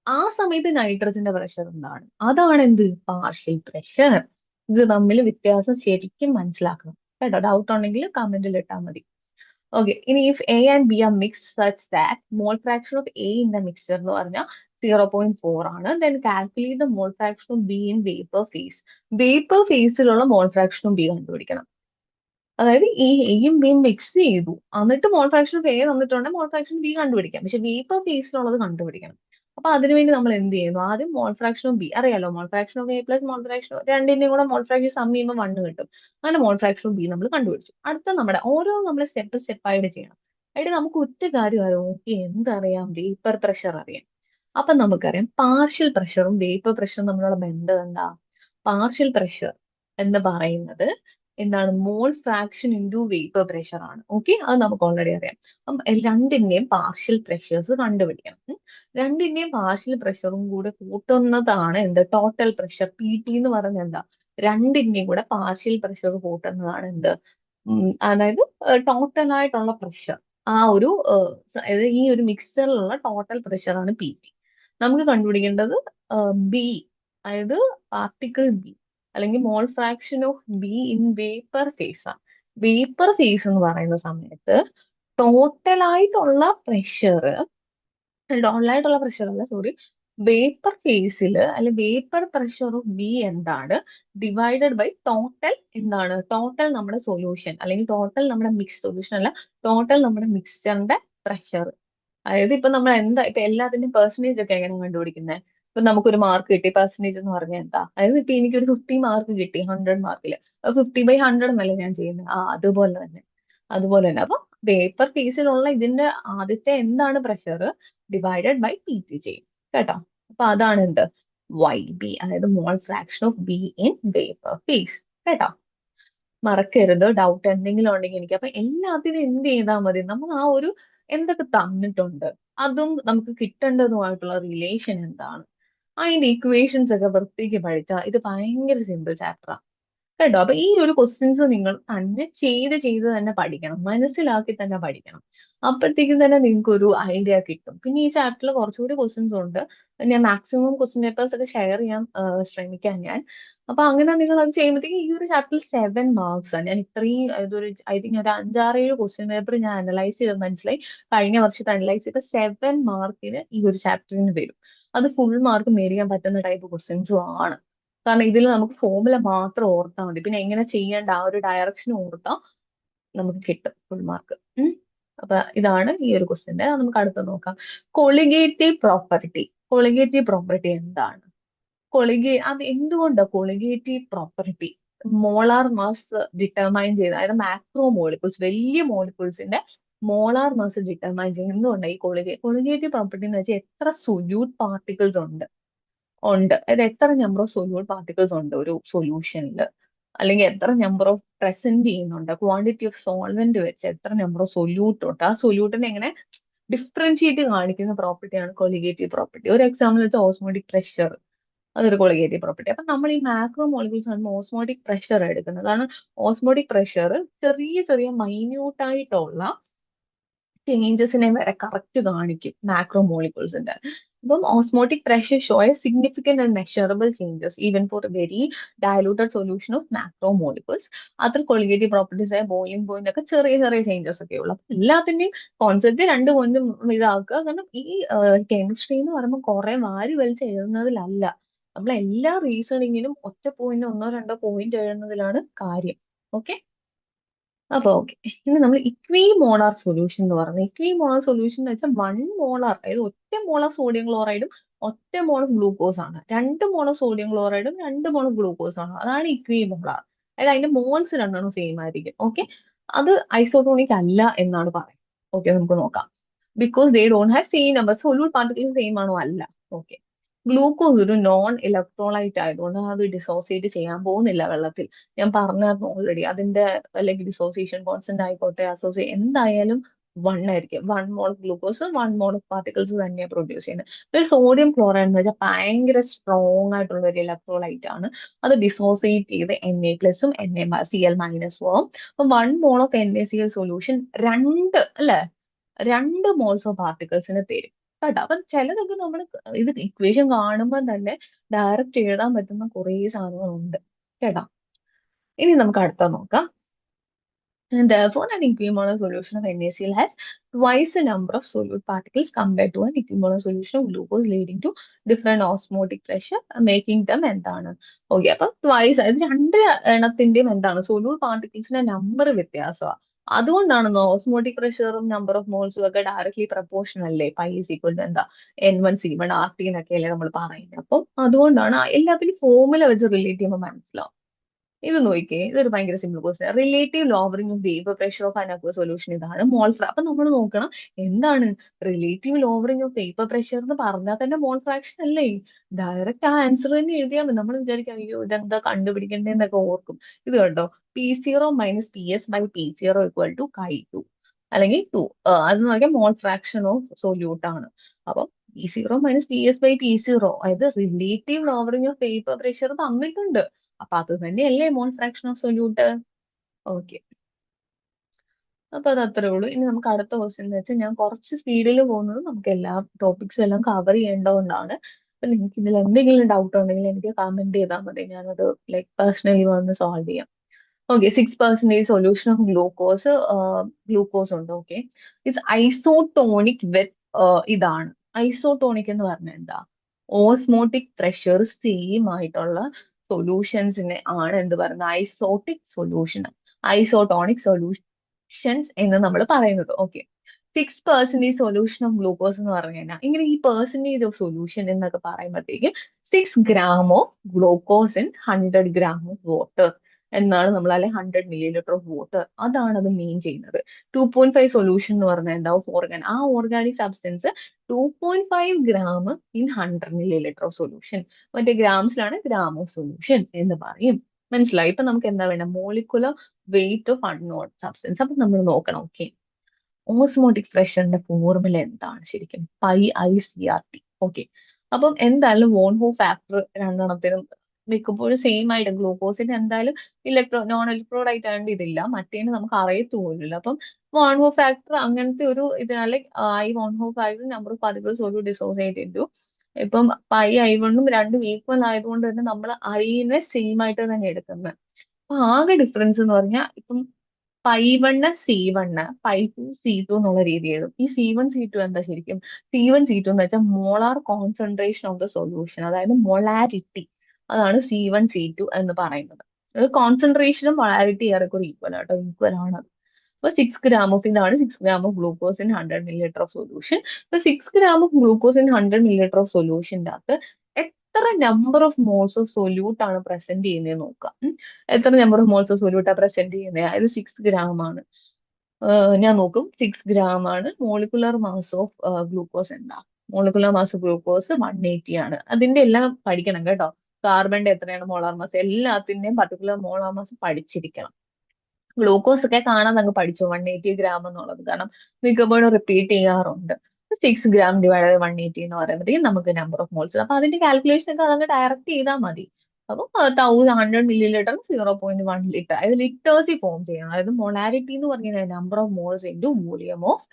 ആ സമയത്ത് നൈട്രജന്റെ പ്രഷർ എന്താണ്? അതാണ് എന്ത്? Partial pressure. ഇത് തമ്മിൽ വ്യത്യാസം ശരിക്കും മനസ്സിലാക്കണം കേട്ടോ. ഡൗട്ട് ഉണ്ടെങ്കിൽ കമന്റിൽ ഇട്ടാൽ മതി. ഓക്കെ. ഇനി if A and B are mixed such that mole fraction of A in the mixture എന്ന് പറഞ്ഞാൽ 0.4 ആണ്. Then calculate the mole fraction of B in vapour phase. Vapour ഫേസിലുള്ള മോൾ ഫ്രാക്ഷനും ബി കണ്ടുപിടിക്കണം. അതായത് ഈ എയും ബിയും മിക്സ് ചെയ്തു എന്നിട്ട് മോൾ ഫ്രാക്ഷൻ ഓഫ് എ തന്നിട്ടുണ്ടെങ്കിൽ മോൾ ഫ്രാക്ഷൻ ബി കണ്ടുപിടിക്കാം. പക്ഷെ വേപ്പർ ഫേസിലുള്ളത് കണ്ടുപിടിക്കണം. അപ്പൊ അതിനുവേണ്ടി നമ്മൾ എന്ത് ചെയ്യുന്നു? ആദ്യം മോൾ ഫ്രാക്ഷൻ ഓഫ് ബി അറിയാലോ, മോൾ fraction of A plus mole fraction രണ്ടിന്റെയും കൂടെ മോൾ ഫ്രാക്ഷൻ സം ചെയ്യുമ്പോൾ 1 കിട്ടും. അങ്ങനെ മോൾ ഫ്രാക്ഷൻ ഓഫ് ബി നമ്മൾ കണ്ടുപിടിച്ചു. അടുത്ത നമ്മുടെ ഓരോ നമ്മൾ സ്റ്റെപ്പ് ആയിട്ട് ചെയ്യണം. ആയിട്ട് നമുക്ക് ഒറ്റ കാര്യം അറിയാം. ഓക്കെ, എന്തറിയാം? വേപ്പർ പ്രഷർ അറിയാം. അപ്പൊ നമുക്കറിയാം പാർഷ്യൽ പ്രഷറും വേപ്പർ പ്രഷറും തമ്മിലുള്ള ബന്ധം എന്താ? പാർഷ്യൽ പ്രഷർ എന്ന് പറയുന്നത് എന്താണ് mole fraction into vapour pressure ആണ്. ഓക്കെ, അത് നമുക്ക് ഓൾറെഡി അറിയാം. അപ്പം രണ്ടിന്റെയും പാർഷ്യൽ പ്രഷേഴ്സ് കണ്ടുപിടിക്കണം. രണ്ടിന്റെയും പാർഷ്യൽ പ്രഷറും കൂടെ കൂട്ടുന്നതാണ് എന്ത് ടോട്ടൽ പ്രഷർ. പി ടി എന്ന് പറയുന്നത് എന്താ, രണ്ടിന്റെയും കൂടെ പാർഷ്യൽ പ്രഷർ കൂട്ടുന്നതാണ് എന്ത്, അതായത് ടോട്ടൽ ആയിട്ടുള്ള പ്രഷർ. ആ ഒരു അതായത് ഈ ഒരു മിക്സറിലുള്ള ടോട്ടൽ പ്രഷർ ആണ് പി ടി. നമുക്ക് കണ്ടുപിടിക്കേണ്ടത് ബി, അതായത് പാർട്ടിക്കിൾ ബി അല്ലെങ്കിൽ mole fraction of B in vapour face ആണ്. വേപ്പർ ഫേസ് എന്ന് പറയുന്ന സമയത്ത് ടോട്ടൽ ആയിട്ടുള്ള പ്രഷർ, ടോട്ടൽ ആയിട്ടുള്ള പ്രഷർ അല്ല സോറി, വേപ്പർ ഫേസിൽ അല്ലെ വേപ്പർ പ്രഷർ ഓഫ് ബി എന്താണ്, ഡിവൈഡഡ് ബൈ ടോട്ടൽ എന്താണ്, ടോട്ടൽ നമ്മുടെ സൊല്യൂഷൻ അല്ലെങ്കിൽ ടോട്ടൽ നമ്മുടെ മിക്സ് സൊല്യൂഷൻ അല്ല, ടോട്ടൽ നമ്മുടെ മിക്സ്ചറിന്റെ പ്രഷർ. അതായത് ഇപ്പൊ നമ്മൾ എന്താ ഇപ്പൊ എല്ലാത്തിന്റെയും പെർസെന്റേജ് ഒക്കെ എങ്ങനെ കണ്ടുപിടിക്കുന്നത്, ഇപ്പൊ നമുക്കൊരു മാർക്ക് കിട്ടി, പെർസെന്റേജ് എന്ന് പറഞ്ഞാൽ എന്താ, അതായത് ഇപ്പൊ എനിക്കൊരു 50 മാർക്ക് കിട്ടി 100 മാർക്കിൽ, 50/100 എന്നല്ല ഞാൻ ചെയ്യുന്നത്, അതുപോലെ തന്നെ, അതുപോലെ തന്നെ. അപ്പൊ പേപ്പർ ഫേസിലുള്ള ഇതിന്റെ ആദ്യത്തെ എന്താണ് pressure, divided by P T ചെയ്യും കേട്ടോ. അപ്പൊ അതാണ് എന്ത് വൈ ബി, അതായത് mole fraction of B in vapour phase കേട്ടോ. മറക്കരുത്, ഡൗട്ട് എന്തെങ്കിലും ഉണ്ടെങ്കിൽ എനിക്ക്. അപ്പൊ എല്ലാത്തിനും എന്ത് ചെയ്താൽ മതി, നമ്മൾ ആ ഒരു എന്തൊക്കെ തന്നിട്ടുണ്ട് അതും നമുക്ക് കിട്ടേണ്ടതുമായിട്ടുള്ള റിലേഷൻ എന്താണ്, അതിന്റെ ഇക്വേഷൻസ് ഒക്കെ വൃത്തിക്ക് പഠിച്ചാൽ ഇത് ഭയങ്കര സിമ്പിൾ ചാപ്റ്ററാണ് കേട്ടോ. അപ്പൊ ഈ ഒരു ക്വസ്റ്റ്യൻസ് നിങ്ങൾ തന്നെ ചെയ്ത് തന്നെ പഠിക്കണം, മനസ്സിലാക്കി തന്നെ പഠിക്കണം. അപ്പോഴത്തേക്കും തന്നെ നിങ്ങൾക്ക് ഒരു ഐഡിയ കിട്ടും. പിന്നെ ഈ ചാപ്റ്ററിൽ കുറച്ചുകൂടി ക്വസ്റ്റ്യൻസ് ഉണ്ട്. ഞാൻ മാക്സിമം ക്വസ്റ്റ്യൻ പേപ്പേഴ്സ് ഒക്കെ ഷെയർ ചെയ്യാൻ ശ്രമിക്കാം ഞാൻ. അപ്പൊ അങ്ങനെ നിങ്ങൾ അത് ചെയ്യുമ്പോഴത്തേക്കും ഈ ഒരു ചാപ്റ്ററിൽ 7 മാർക്സ് ആണ്. ഞാൻ ഇത്രയും ഇതൊരു ഐ തിങ്ക് ഒരു 5-6-7 ക്വസ്റ്റ്യൻ പേപ്പർ ഞാൻ അനലൈസ് ചെയ്ത് മനസ്സിലായി. കഴിഞ്ഞ വർഷത്തെ അനലൈസ് ചെയ്ത 7 മാർക്കിന് ഈ ഒരു ചാപ്റ്ററിന് വരും. അത് ഫുൾ മാർക്ക് മേടിക്കാൻ പറ്റുന്ന ടൈപ്പ് ക്വസ്റ്റ്യൻസും ആണ്. കാരണം ഇതിൽ നമുക്ക് ഫോർമുല മാത്രം ഓർത്താൽ മതി, പിന്നെ എങ്ങനെ ചെയ്യേണ്ട ആ ഒരു ഡയറക്ഷൻ ഓർത്താൽ നമുക്ക് കിട്ടും ഫുൾ മാർക്ക്. അപ്പൊ ഇതാണ് ഈ ഒരു ക്വസ്റ്റ്യന്റെ. നമുക്ക് അടുത്ത് നോക്കാം. Colligative property. കൊളിഗേറ്റീവ് പ്രോപ്പർട്ടി എന്താണ്? അത് എന്തുകൊണ്ടാണ് colligative property molar mass determine ചെയ്ത്, അതായത് മാക്രോ മോളിക്യൂൾസ് വലിയ മോളിക്യൂൾസിന്റെ മോളാർ മാസ് ഡിറ്റർമൈൻ ചെയ്യുന്നത് എന്തുകൊണ്ടാണ് ഈ കൊളിഗേറ്റീവ് പ്രോപ്പർട്ടി എന്ന് വെച്ചാൽ എത്ര സൊല്യൂട്ട് പാർട്ടിക്കിൾസ് ഉണ്ട്, അതായത് എത്ര നമ്പർ ഓഫ് സൊല്യൂട്ട് പാർട്ടിക്കിൾസ് ഉണ്ട് ഒരു സൊല്യൂഷനിൽ, അല്ലെങ്കിൽ എത്ര നമ്പർ ഓഫ് പ്രസന്റ് ചെയ്യുന്നുണ്ട്, ക്വാണ്ടിറ്റി ഓഫ് സോൾവെന്റ് വെച്ച് എത്ര നമ്പർ ഓഫ് സൊല്യൂട്ട് ഉണ്ട്, ആ സൊല്യൂട്ടിനെ എങ്ങനെ ഡിഫറൻഷിയേറ്റ് കാണിക്കുന്ന പ്രോപ്പർട്ടിയാണ് കൊളിഗേറ്റീവ് പ്രോപ്പർട്ടി. ഒരു എക്സാമ്പിൾ വെച്ചാൽ ഓസ്മോട്ടിക് പ്രഷർ, അതൊരു കൊളിഗേറ്റീവ് പ്രോപ്പർട്ടി. അപ്പൊ നമ്മൾ ഈ മാക്രോ മോളിക്യൂൾസ് ആണ് ഓസ്മോട്ടിക് പ്രഷർ എടുക്കുന്നത്. കാരണം ഓസ്മോട്ടിക് പ്രഷർ ചെറിയ ചെറിയ മൈന്യൂട്ട് ആയിട്ടുള്ള ചേഞ്ചസിനെ വരെ കറക്റ്റ് കാണിക്കും മാക്രോ മോളിക്യൂൾസിന്റെ. അപ്പം osmotic pressure show A significant and measurable changes even for A very diluted solution of macro molecules. അത്ര കൊളിഗേറ്റീവ് പ്രോപ്പർട്ടീസ് ആയ ബോയിലിംഗ് പോയിന്റ് ഒക്കെ ചെറിയ ചെറിയ ചേഞ്ചസ് ഒക്കെ ഉള്ളു. അപ്പൊ എല്ലാത്തിന്റെയും കോൺസെപ്റ്റ് രണ്ട് പോയിന്റും ഇതാക്കുക. കാരണം ഈ കെമിസ്ട്രി എന്ന് പറയുമ്പോൾ കുറെ വാരി വലിച്ച് എഴുതുന്നതിലല്ല, നമ്മൾ എല്ലാ റീസണിങ്ങിനും ഒറ്റ പോയിന്റ് ഒന്നോ രണ്ടോ പോയിന്റ് എഴുതുന്നതിലാണ് കാര്യം. ഓക്കെ, അപ്പൊ ഓക്കെ. ഇനി നമ്മൾ ഇക്വി മോളാർ സൊല്യൂഷൻ എന്ന് പറയുന്നത്, ഇക്വി മോളാർ സൊല്യൂഷൻ എന്ന് വെച്ചാൽ 1 മോളാർ, അതായത് ഒറ്റ മോളാർ സോഡിയം ക്ലോറൈഡും ഒറ്റ മോളർ ഗ്ലൂക്കോസ് ആണ്, 2 മോളർ സോഡിയം ക്ലോറൈഡും 2 മോളർ ഗ്ലൂക്കോസ് ആണ്, അതാണ് ഇക്വി മോളാർ. അതായത് അതിന്റെ മോൾസ് രണ്ടെണ്ണം സെയിം ആയിരിക്കും. ഓക്കെ, അത് ഐസോട്ടോണിക് അല്ല എന്നാണ് പറയുന്നത്. ഓക്കെ, നമുക്ക് നോക്കാം. Because they don't have same number, solute particles same ആണോ, അല്ല. ഓക്കെ, ഗ്ലൂക്കോസ് ഒരു നോൺ ഇലക്ട്രോലൈറ്റ് ആയതുകൊണ്ട് അത് ഡിസോസിയേറ്റ് ചെയ്യാൻ പോകുന്നില്ല വെള്ളത്തിൽ. ഞാൻ പറഞ്ഞായിരുന്നു ഓൾറെഡി, അതിന്റെ അല്ലെങ്കിൽ ഡിസോസിയേഷൻ കോൺസ്റ്റന്റ് ആയിക്കോട്ടെ എന്തായാലും 1 ആയിരിക്കും. 1 മോൾ ഗ്ലൂക്കോസ് 1 മോൾ പാർട്ടിക്കിൾസ് തന്നെയാണ് പ്രൊഡ്യൂസ് ചെയ്യുന്നത്. ഒരു സോഡിയം ക്ലോറൈഡ് എന്ന് വെച്ചാൽ ഭയങ്കര സ്ട്രോങ് ആയിട്ടുള്ള ഒരു ഇലക്ട്രോലൈറ്റ് ആണ്. അത് ഡിസോസിയേറ്റ് ചെയ്ത് Na+ഉം Cl- ആവും. അപ്പൊ 1 mole of NaCl solution 2 moles of പാർട്ടിക്കിൾസിന് തരും കേട്ടോ. അപ്പൊ ചിലതൊക്കെ നമ്മൾ ഇത് ഇക്വേഷൻ കാണുമ്പോൾ തന്നെ ഡയറക്റ്റ് എഴുതാൻ പറ്റുന്ന കുറേ സാധനങ്ങളുണ്ട് കേട്ടോ. ഇനി നമുക്ക് അടുത്ത നോക്കാം. And therefore, an equimolar solution of NaCl has twice the number of solute particles compared to an equimolar solution of glucose, leading to different osmotic pressure, making them എന്താണ്. ഓക്കെ, അപ്പൊ ട്വൈസ്, അതായത് രണ്ട് എണ്ണത്തിന്റെയും എന്താണ് സൊല്യൂട്ട് പാർട്ടിക്കിൾസിന്റെ നമ്പർ വ്യത്യാസമാണ്. അതുകൊണ്ടാണ് osmotic പ്രഷറും number of മോൾസും ഒക്കെ directly proportional അല്ലേ, പൈ ഈസ് ഈക്വൽ ടു എന്താ N1C1 RT എന്നൊക്കെ അല്ലേ നമ്മൾ പറയുന്നത്. അപ്പം അതുകൊണ്ടാണ് എല്ലാത്തിനും ഫോർമുല വെച്ച് റിലേറ്റ് ചെയ്യുമ്പോൾ മനസ്സിലാവും. ഇത് നോക്കിയേ, ഇതൊരു ഭയങ്കര simple question. Relative lowering of vapour pressure of an aqua solution ഇതാണ് മോൾ അപ്പൊ നമ്മൾ നോക്കണം എന്താണ് relative lowering of vapour pressure എന്ന് പറഞ്ഞാൽ തന്നെ മോൾ ഫ്രാക്ഷൻ അല്ലേ. ഡയറക്റ്റ് ആ ആൻസർ തന്നെ എഴുതിയാൽ മതി. നമ്മൾ വിചാരിക്കും അയ്യോ ഇതെന്താ കണ്ടുപിടിക്കേണ്ടതെന്നൊക്കെ ഓർക്കും. ഇത് കണ്ടോ, P0 മൈനസ് PS/P0 = Chi2 അല്ലെങ്കിൽ 2. അത് നോക്കിയാൽ മോൾ ഫ്രാക്ഷൻ ഓഫ് സൊല്യൂട്ട് ആണ്. അപ്പൊ P0 മൈനസ് PS/P0 അതായത് relative lowering of vapour pressure തന്നിട്ടുണ്ട്. അപ്പൊ അത് തന്നെയല്ലേ മോൾ ഫ്രാക്ഷൻ ഓഫ് സൊല്യൂട്ട്. ഓക്കെ, അപ്പൊ അത് അത്രേ ഉള്ളൂ. ഇനി നമുക്ക് അടുത്ത ക്വസ്റ്റ്യൻ എന്ന് വെച്ചാൽ ഞാൻ കുറച്ച് സ്പീഡിൽ പോകുന്നത് നമുക്ക് എല്ലാ ടോപ്പിക്സും എല്ലാം കവർ ചെയ്യേണ്ടതുകൊണ്ടാണ്. അപ്പൊ നിങ്ങൾക്ക് ഇതിൽ എന്തെങ്കിലും ഡൗട്ട് ഉണ്ടെങ്കിൽ എനിക്ക് കമന്റ് ചെയ്താൽ മതി, ഞാനത് ലൈക്ക് പേഴ്സണലി വന്ന് സോൾവ് ചെയ്യാം. ഓക്കെ, 6% സൊല്യൂഷൻ ഓഫ് ഗ്ലൂക്കോസ് ഉണ്ട്. ഓക്കെ, ഇസ് ഐസോട്ടോണിക് വിത്ത് ഇതാണ് ഐസോട്ടോണിക് എന്ന് പറഞ്ഞാൽ എന്താ, ഓസ്മോട്ടിക് പ്രഷർ സെയിം ആയിട്ടുള്ള സൊല്യൂഷൻസിനെ ആണ് എന്ത് പറയുന്നത്, ഐസോട്ടോണിക് സൊല്യൂഷൻസ് എന്ന് നമ്മൾ പറയുന്നത്. ഓക്കെ, 6% സൊല്യൂഷൻ ഓഫ് ഗ്ലൂക്കോസ് എന്ന് പറഞ്ഞു കഴിഞ്ഞാൽ ഇങ്ങനെ ഈ പെർസെൻറ്റേജ് ഓഫ് സൊല്യൂഷൻ എന്നൊക്കെ പറയുമ്പോഴത്തേക്ക് 6 gram of glucose in 100 gram of water എന്നാണ് നമ്മൾ, അല്ലെ 100 ml ഓഫ് വാട്ടർ, അതാണ് അത് മീൻ ചെയ്യുന്നത്. 2.5 സൊല്യൂഷൻ എന്ന് പറഞ്ഞാൽ എന്താ, ഓഫ് ഓർഗാൻ ആ organic substance 2.5 gram in 100 ml of solution. മറ്റേ ഗ്രാംസിലാണ് ഗ്രാം ഓഫ് സൊല്യൂഷൻ എന്ന് പറയും. മനസ്സിലായി? ഇപ്പൊ നമുക്ക് എന്താ വേണ്ട, molecular weight of unknown substance. അപ്പൊ നമ്മൾ നോക്കണം. ഓക്കെ, ഓസ്മോട്ടിക് പ്രഷറിന്റെ ഫോർമുല എന്താണ് ശരിക്കും, πICRT. ഓക്കെ, അപ്പം എന്തായാലും വോൺ ഹോ ഫാക്ടർ രണ്ടെണ്ണത്തിനും മിക്കപ്പോഴും സെയിം ആയിട്ട്, ഗ്ലൂക്കോസിന് എന്തായാലും നോൺ ഇലക്ട്രോഡ് ആയതുകൊണ്ട് ഇതില്ല, മറ്റേന് നമുക്ക് അറിയത്തുപോലില്ല. അപ്പം വോൺ ഹോ ഫാക്ടർ അങ്ങനത്തെ ഒരു ഇതിനാലെ ഈ von Hoff factor number of particles ഒരു ഡിസോസിയേറ്റ് ചെയ്തു. ഇപ്പം πI1ഉം രണ്ടും ഈക്വൽ ആയതുകൊണ്ട് തന്നെ നമ്മൾ ഐനെ സെയിം ആയിട്ട് തന്നെ എടുക്കുന്നത്. അപ്പൊ ആകെ ഡിഫറൻസ് എന്ന് പറഞ്ഞാൽ ഇപ്പം π1 C1, π2 C2 എന്നുള്ള രീതി എഴുതും. ഈ C1 C2 എന്താ ശരിക്കും, C1 C2 എന്ന് വെച്ചാൽ molar concentration of the solution, അതായത് മൊളാരിറ്റി, അതാണ് C1 C2 എന്ന് പറയുന്നത്. അത് കോൺസെൻട്രേഷനും മൊളാരിറ്റി ഏറെക്കുറെ ഈക്വൽ ആട്ടോ, ഈക്വൽ ആണ്. അപ്പൊ 6 gram ഓഫ് ഇതാണ് 6 gram of glucose in 100 ml of സൊല്യൂഷൻ. അപ്പൊ 6 gram of glucose in 100 ml of സൊല്യൂഷൻ്റെ അകത്ത് എത്ര number of moles of solute ആണ് പ്രസന്റ് ചെയ്യുന്നത് നോക്കാം. എത്ര number of moles of solute ആണ് പ്രസന്റ് ചെയ്യുന്നത്, അതായത് 6 gram ആണ്. ഞാൻ നോക്കും, 6 gram ആണ്. മോളിക്കുലർ മാസ് ഓഫ് ഗ്ലൂക്കോസ് എന്താ, മോളിക്കുലർ മാസ് ഓഫ് ഗ്ലൂക്കോസ് 180 ആണ്. അതിന്റെ എല്ലാം പഠിക്കണം കേട്ടോ. കാർബണിന്റെ എത്രയാണ് മോളാർ മാസ്, എല്ലാത്തിന്റെയും പർട്ടിക്കുലർ മോളാർ മാസ് പഠിച്ചിരിക്കണം. ഗ്ലൂക്കോസ് ഒക്കെ കാണാൻ അങ്ങ് പഠിച്ചു 180 gram എന്നുള്ളത്, കാരണം മിക്കപ്പോഴും റിപ്പീറ്റ് ചെയ്യാറുണ്ട്. 6 gram/180 എന്ന് പറയുമ്പോഴത്തേക്കും നമുക്ക് നമ്പർ ഓഫ് മോൾസ്, അപ്പൊ അതിന്റെ കാൽക്കുലേഷൻ ഒക്കെ അതങ്ങ് ഡയറക്റ്റ് ചെയ്താൽ മതി. അപ്പൊ 100 ml 0.1 ലിറ്റർ, അതായത് ലിറ്റേഴ്സിൽ ഫോം ചെയ്യണം. അതായത് മൊളാരിറ്റി എന്ന് പറഞ്ഞാൽ number of moles into volume of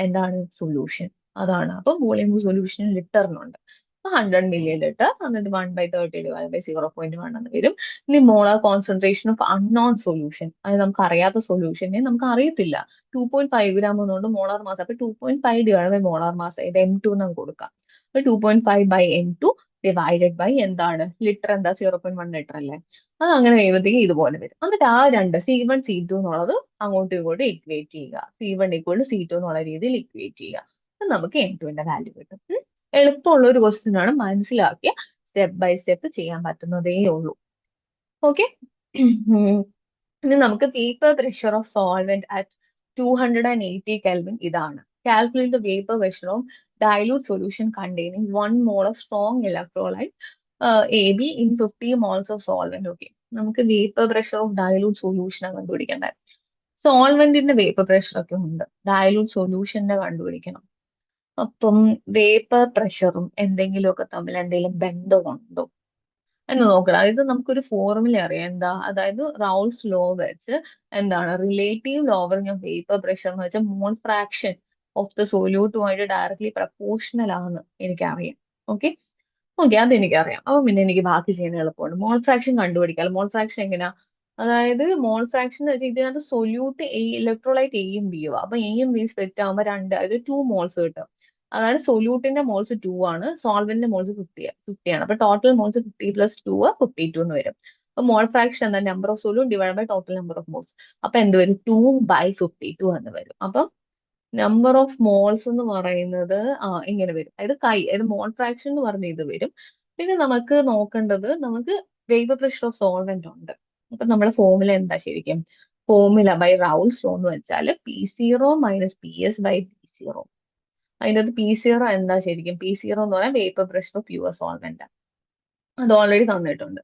എന്താണ് സൊല്യൂഷൻ, അതാണ്. അപ്പൊ വോളിയം ഓഫ് സൊല്യൂഷൻ ലിറ്ററിനുണ്ട്. 100 ml എന്നിട്ട് 1/30 ÷ 0.1 എന്ന് വരും. ഇനി molar concentration of unknown solution, അത് നമുക്ക് അറിയാത്ത സൊല്യൂഷനെ നമുക്ക് അറിയത്തില്ല. 2.5 gram എന്നുകൊണ്ട് മോളാർ മാസ്, അപ്പൊ 2.5 മോളാർ മാസ്, ഇത് M2 എന്ന് കൊടുക്കാം. അപ്പൊ 2.5/M2 ഡിവൈഡഡ് ബൈ എന്താണ് ലിറ്റർ, എന്താ 0.1 ലിറ്റർ അല്ലേ. അത് അങ്ങനെ കഴിയുമ്പോഴത്തേക്ക് ഇതുപോലെ വരും. എന്നിട്ട് ആ രണ്ട് C1 C2 എന്നുള്ളത് അങ്ങോട്ടും ഇങ്ങോട്ടും ഇക്വേറ്റ് ചെയ്യുക. C1 = C2 എന്നുള്ള രീതിയിൽ ഇക്വേറ്റ് ചെയ്യുക. അപ്പൊ നമുക്ക് M2ന്റെ വാല്യൂ കിട്ടും. എളുപ്പമുള്ള ഒരു ക്വസ്റ്റ്യൻ ആണ്, മനസ്സിലാക്കിയ സ്റ്റെപ്പ് ബൈ സ്റ്റെപ്പ് ചെയ്യാൻ പറ്റുന്നതേ ഉള്ളൂ. ഓക്കെ, ഇനി നമുക്ക് vapour pressure of solvent at 280 Kelvin ഇതാണ്. Calculate the vapour pressure of dilute solution containing 1 mole of strong electrolyte AB in 50 moles of solvent. Okay, നമുക്ക് vapour pressure of dilute solution ആണ് കണ്ടുപിടിക്കേണ്ടത്. സോൾവെന്റിന്റെ vapour pressure ഒക്കെ ഉണ്ട്, dilute സൊല്യൂഷന്റെ കണ്ടുപിടിക്കണം. അപ്പം vapour പ്രഷറും എന്തെങ്കിലുമൊക്കെ തമ്മിൽ എന്തെങ്കിലും ബന്ധമുണ്ടോ എന്ന് നോക്കണം. അതായത് നമുക്കൊരു ഫോർമുല അറിയാം, എന്താ, അതായത് റൗൾസ് ലോ വെച്ച് എന്താണ് relative lowering of vapour pressure എന്ന് വെച്ചാൽ മോൾ ഫ്രാക്ഷൻ ഓഫ് ദ സൊല്യൂട്ടുമായിട്ട് ഡയറക്ട്ലി പ്രപ്പോർഷണൽ ആണ് എനിക്കറിയാം. ഓക്കെ, ഓക്കെ, അതെനിക്കറിയാം. അപ്പൊ പിന്നെ എനിക്ക് ബാക്കി ചെയ്യാൻ എളുപ്പമാണ്. മോൾ ഫ്രാക്ഷൻ കണ്ടുപിടിക്കാം. മോൾ ഫ്രാക്ഷൻ എങ്ങനെയാ, അതായത് മോൾ ഫ്രാക്ഷൻ എന്ന് വെച്ചാൽ ഇതിനകത്ത് സൊല്യൂട്ട് ഇലക്ട്രോലൈറ്റ് എയും ബിയും, അപ്പൊ എയും ബിയും സ്പ്ലിറ്റ് ആകുമ്പോൾ അതായത് 2 മോൾസ് കിട്ടും. അതായത് സൊല്യൂട്ടിന്റെ മോൾസ് 2 ആണ്, സോൾവെന്റിന്റെ മോൾസ് 50 ആണ്. അപ്പൊ ടോട്ടൽ മോൾസ് 50 + 2 52 എന്ന് വരും. അപ്പൊ മോൾ ഫ്രാക്ഷൻ എന്താ, number of solute divide by total number of moles. അപ്പൊ എന്ത് വരും, 2/52 എന്ന് വരും. അപ്പം നമ്പർ ഓഫ് മോൾസ് എന്ന് പറയുന്നത് ഇങ്ങനെ വരും. അതായത് മോൾ ഫ്രാക്ഷൻ എന്ന് പറഞ്ഞ ഇത് വരും. പിന്നെ നമുക്ക് നോക്കേണ്ടത്, നമുക്ക് വേപ്പർ പ്രഷർ ഓഫ് സോൾവെന്റ് ഉണ്ട്. അപ്പൊ നമ്മുടെ ഫോർമുല എന്താ ശരിക്കും? ഫോർമുല ബൈ റൗൾസ് ലോ എന്ന് വെച്ചാൽ P0 മൈനസ് PS/P0. അതിൻ്റെ അകത്ത് P0 എന്താ ശരിക്കും? P0 എന്ന് പറയാൻ vapour pressure of pure solvent. അത് ഓൾറെഡി തന്നിട്ടുണ്ട്.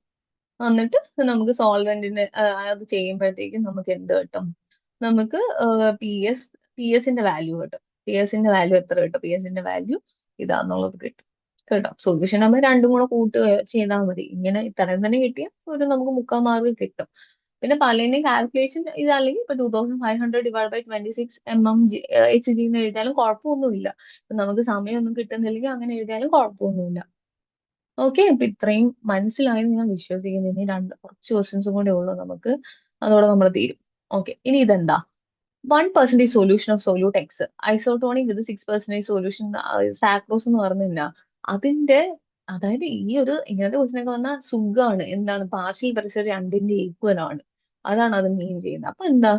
എന്നിട്ട് നമുക്ക് സോൾവെന്റിന് അത് ചെയ്യുമ്പോഴത്തേക്കും നമുക്ക് എന്ത് കിട്ടും? നമുക്ക് പി എസിന്റെ വാല്യൂ കിട്ടും. പി എസിന്റെ വാല്യൂ എത്ര കിട്ടും? പി എസിന്റെ വാല്യൂ ഇതാന്നുള്ളത് കിട്ടും. കേട്ടോ, സൊല്യൂഷൻ ആകുമ്പോൾ രണ്ടും കൂടെ കൂട്ടുക ചെയ്താൽ മതി. ഇങ്ങനെ ഇത്രയും തന്നെ കിട്ടിയാൽ നമുക്ക് 3/4 കിട്ടും. പിന്നെ പലതിന്റെയും കാൽക്കുലേഷൻ ഇതല്ലെങ്കിൽ ഇപ്പൊ 2500/26 mm എന്ന് എഴുതിയാലും കുഴപ്പമൊന്നുമില്ല. ഇപ്പൊ നമുക്ക് സമയമൊന്നും കിട്ടുന്നില്ലെങ്കിൽ അങ്ങനെ എഴുതിയാലും കുഴപ്പമൊന്നുമില്ല. ഓക്കെ, അപ്പൊ ഇത്രയും മനസ്സിലായെന്ന് ഞാൻ വിശ്വസിക്കുന്നു. ഇനി കുറച്ച് ക്വസ്റ്റ്യൻസും കൂടെ ഉള്ളൂ നമുക്ക്, അതോടെ നമ്മൾ തീരും. ഓക്കെ, ഇനി ഇതെന്താ? 1% solution of solute X isotonic with 6% solution sucrose എന്ന് പറഞ്ഞില്ല. അതിന്റെ അതായത് ഈ ഒരു ഇങ്ങനത്തെ ക്വസ്റ്റ്യൻ ഒക്കെ വന്നാൽ സുഖമാണ്. എന്താണ്? പാർഷ്യൽ പ്രഷർ രണ്ടിന്റെ ഈക്വൽ ആണ്. അതാണ് അത് മീൻ ചെയ്യുന്നത്. അപ്പൊ എന്താ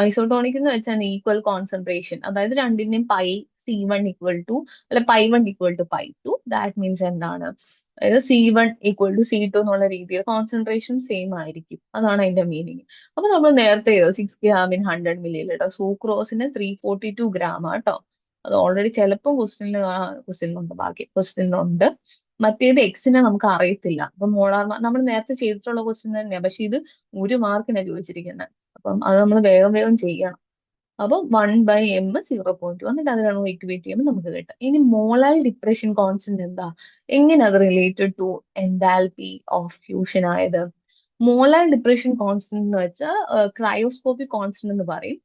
ഐസോട്ടോണിക് എന്ന് വെച്ചാൽ ഈക്വൽ കോൺസെൻട്രേഷൻ, അതായത് രണ്ടിന്റെയും πC1 = അല്ല π1 = π2. മീൻസ് എന്താണ്? അതായത് C1 = C2 എന്നുള്ള രീതിയിൽ കോൺസെൻട്രേഷൻ സെയിം ആയിരിക്കും. അതാണ് അതിന്റെ മീനിങ്. അപ്പൊ നമ്മൾ നേരത്തെ 6 gram in 100 ml സൂക്രോസിന് 342 gram ആട്ടോ. അത് ഓൾറെഡി ചിലപ്പോൾ ക്വസ്റ്റ്യനിലുണ്ട്, ബാക്കി ക്വസ്റ്റ്യനിലുണ്ട്. മറ്റേത് എക്സിനെ നമുക്ക് അറിയത്തില്ല. അപ്പൊ മോളാർ നമ്മൾ നേരത്തെ ചെയ്തിട്ടുള്ള ക്വസ്റ്റ്യൻ തന്നെയാണ്, പക്ഷെ ഇത് 1 മാർക്കിനാണ് ചോദിച്ചിരിക്കുന്നത്. അപ്പം അത് നമ്മൾ വേഗം വേഗം ചെയ്യണം. അപ്പൊ 1/m 0.2 എന്നിട്ട് അത് രണ്ടും ഇക്വേറ്റ് ചെയ്യുമ്പോൾ നമുക്ക് കിട്ടും. ഇനി മോളാർ ഡിപ്രഷൻ കോൺസ്റ്റന്റ് എന്താ? എങ്ങനെ അത് related to enthalpy of fusion ആയത്? മോളാർ ഡിപ്രഷൻ കോൺസ്റ്റന്റ് എന്ന് വെച്ചാൽ ക്രയോസ്കോപ്പിക് കോൺസ്റ്റന്റ് എന്ന് പറയും.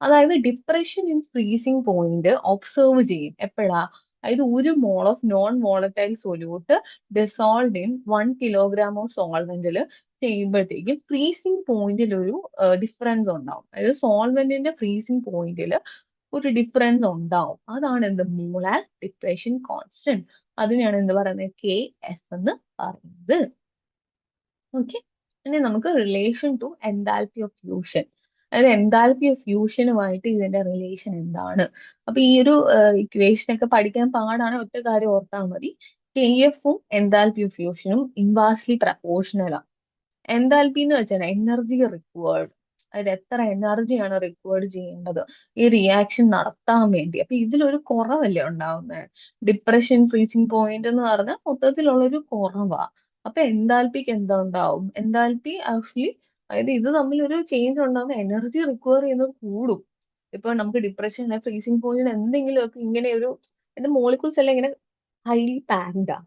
അതായത് depression in freezing point observe ചെയ്യും എപ്പോഴാ? അതായത് 1 mol of non volatile solute dissolve in 1 kilogram of സോൾവെന്റിൽ ചെയ്യുമ്പോഴത്തേക്കും ഫ്രീസിംഗ് പോയിന്റിൽ ഒരു ഡിഫറൻസ് ഉണ്ടാവും. അതായത് സോൾവെന്റിന്റെ ഫ്രീസിംഗ് പോയിന്റിൽ ഒരു ഡിഫറൻസ് ഉണ്ടാവും. അതാണ് എന്ത്? Molar depression constant. അതിനെയാണ് എന്ത് പറയുന്നത്? KS എന്ന് പറയുന്നത്. ഓക്കെ, ഇനി നമുക്ക് relation to enthalpy of fusion, അതായത് എൻതാൽപി ഓഫ് ഫ്യൂഷനുമായിട്ട് ഇതിന്റെ റിലേഷൻ എന്താണ്? അപ്പൊ ഈ ഒരു ഇക്വേഷൻ ഒക്കെ പഠിക്കാൻ പാടാണ്. ഒറ്റ കാര്യം ഓർത്താൽ മതി, KF-ഉം എൻതാൽപി ഓഫ് ഫ്യൂഷനും ഇൻവേഴ്സ്ലി പ്രപ്പോർഷണലാണ്. എൻതാൽപി എന്ന് വെച്ചാൽ എനർജി റിക്വേർഡ്, അതായത് എത്ര എനർജിയാണ് റിക്വേർഡ് ചെയ്യേണ്ടത് ഈ റിയാക്ഷൻ നടത്താൻ വേണ്ടി. അപ്പൊ ഇതിലൊരു കുറവല്ലേ ഉണ്ടാവുന്നത്? ഡിപ്രഷൻ ഫ്രീസിംഗ് പോയിന്റ് എന്ന് പറഞ്ഞാൽ മൊത്തത്തിലുള്ളൊരു കുറവാ. അപ്പൊ എൻതാൽപിക്ക് എന്താ ഉണ്ടാവും? എൻതാൽപി ആക്ച്വലി, അതായത് ഇത് തമ്മിൽ ഒരു ചേഞ്ച് ഉണ്ടാകുന്ന എനർജി റിക്വയർ ചെയ്യുന്നത് കൂടും. ഇപ്പൊ നമുക്ക് ഡിപ്രഷൻ ഫ്രീസിംഗ് പോയിന്റ് എന്തെങ്കിലും ഒക്കെ ഇങ്ങനെ ഒരു ഇത് മോളിക്യൂൾസ് എല്ലാം ഇങ്ങനെ ഹൈലി പാക്ഡാ.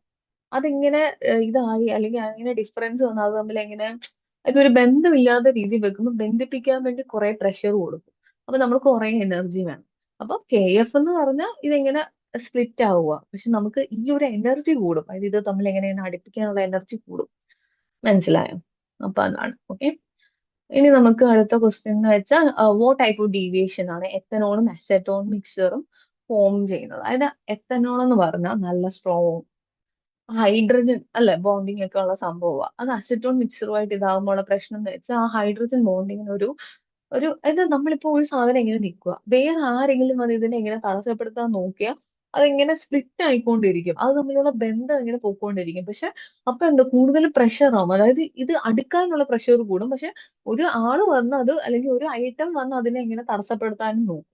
അതിങ്ങനെ ഇതായി അല്ലെങ്കിൽ അങ്ങനെ ഡിഫറൻസ് വന്നാൽ അത് തമ്മിൽ എങ്ങനെ ഇതൊരു ബന്ധമില്ലാത്ത രീതിയിൽ വെക്കുമ്പോൾ ബന്ധിപ്പിക്കാൻ വേണ്ടി കുറെ പ്രഷർ കൊടുക്കും. അപ്പൊ നമ്മൾ കുറെ എനർജി വേണം. അപ്പൊ KF എന്ന് പറഞ്ഞാൽ ഇതെങ്ങനെ സ്പ്ലിറ്റ് ആവുക, പക്ഷെ നമുക്ക് ഈ ഒരു എനർജി കൂടും. അതായത് ഇത് തമ്മിൽ എങ്ങനെ അടുപ്പിക്കാനുള്ള എനർജി കൂടും. മനസ്സിലായോ? അപ്പൊ അതാണ്. ഓക്കെ, ഇനി നമുക്ക് അടുത്ത ക്വസ്റ്റ്യൻ എന്ന് വെച്ചാൽ വോട്ട് ടൈപ്പ് ഓഫ് ഡീവിയേഷൻ ആണ് എത്തനോളും അസെറ്റോൺ മിക്സറും ഫോം ചെയ്യുന്നത്? അതായത് എത്തനോൾ എന്ന് പറഞ്ഞാൽ നല്ല സ്ട്രോങ് ഹൈഡ്രജൻ അല്ലെ ബോണ്ടിങ് ഒക്കെ ഉള്ള സംഭവമാണ്. അത് അസെറ്റോൺ മിക്സറുമായിട്ട് ഇതാകുമ്പോഴുള്ള പ്രശ്നം എന്ന് വെച്ചാൽ ആ ഹൈഡ്രജൻ ബോണ്ടിങ്ങിന് ഒരു അതായത് നമ്മളിപ്പോ ഒരു സാധനം ഇങ്ങനെ നിൽക്കുക, വേറെ ആരെങ്കിലും വന്ന് ഇതിനെ ഇങ്ങനെ തടസ്സപ്പെടുത്താൻ നോക്കിയാൽ അതിങ്ങനെ സ്പ്ലിറ്റ് ആയിക്കൊണ്ടിരിക്കും. അത് തമ്മിലുള്ള ബന്ധം ഇങ്ങനെ പോയിക്കൊണ്ടിരിക്കും. പക്ഷെ അപ്പൊ എന്താ, കൂടുതൽ പ്രഷർ ആവും. അതായത് ഇത് അടുക്കാനുള്ള പ്രഷർ കൂടും. പക്ഷെ ഒരു ആള് വന്ന് അത് അല്ലെങ്കിൽ ഒരു ഐറ്റം വന്ന് അതിനെ ഇങ്ങനെ തടസ്സപ്പെടുത്താനും നോക്കും.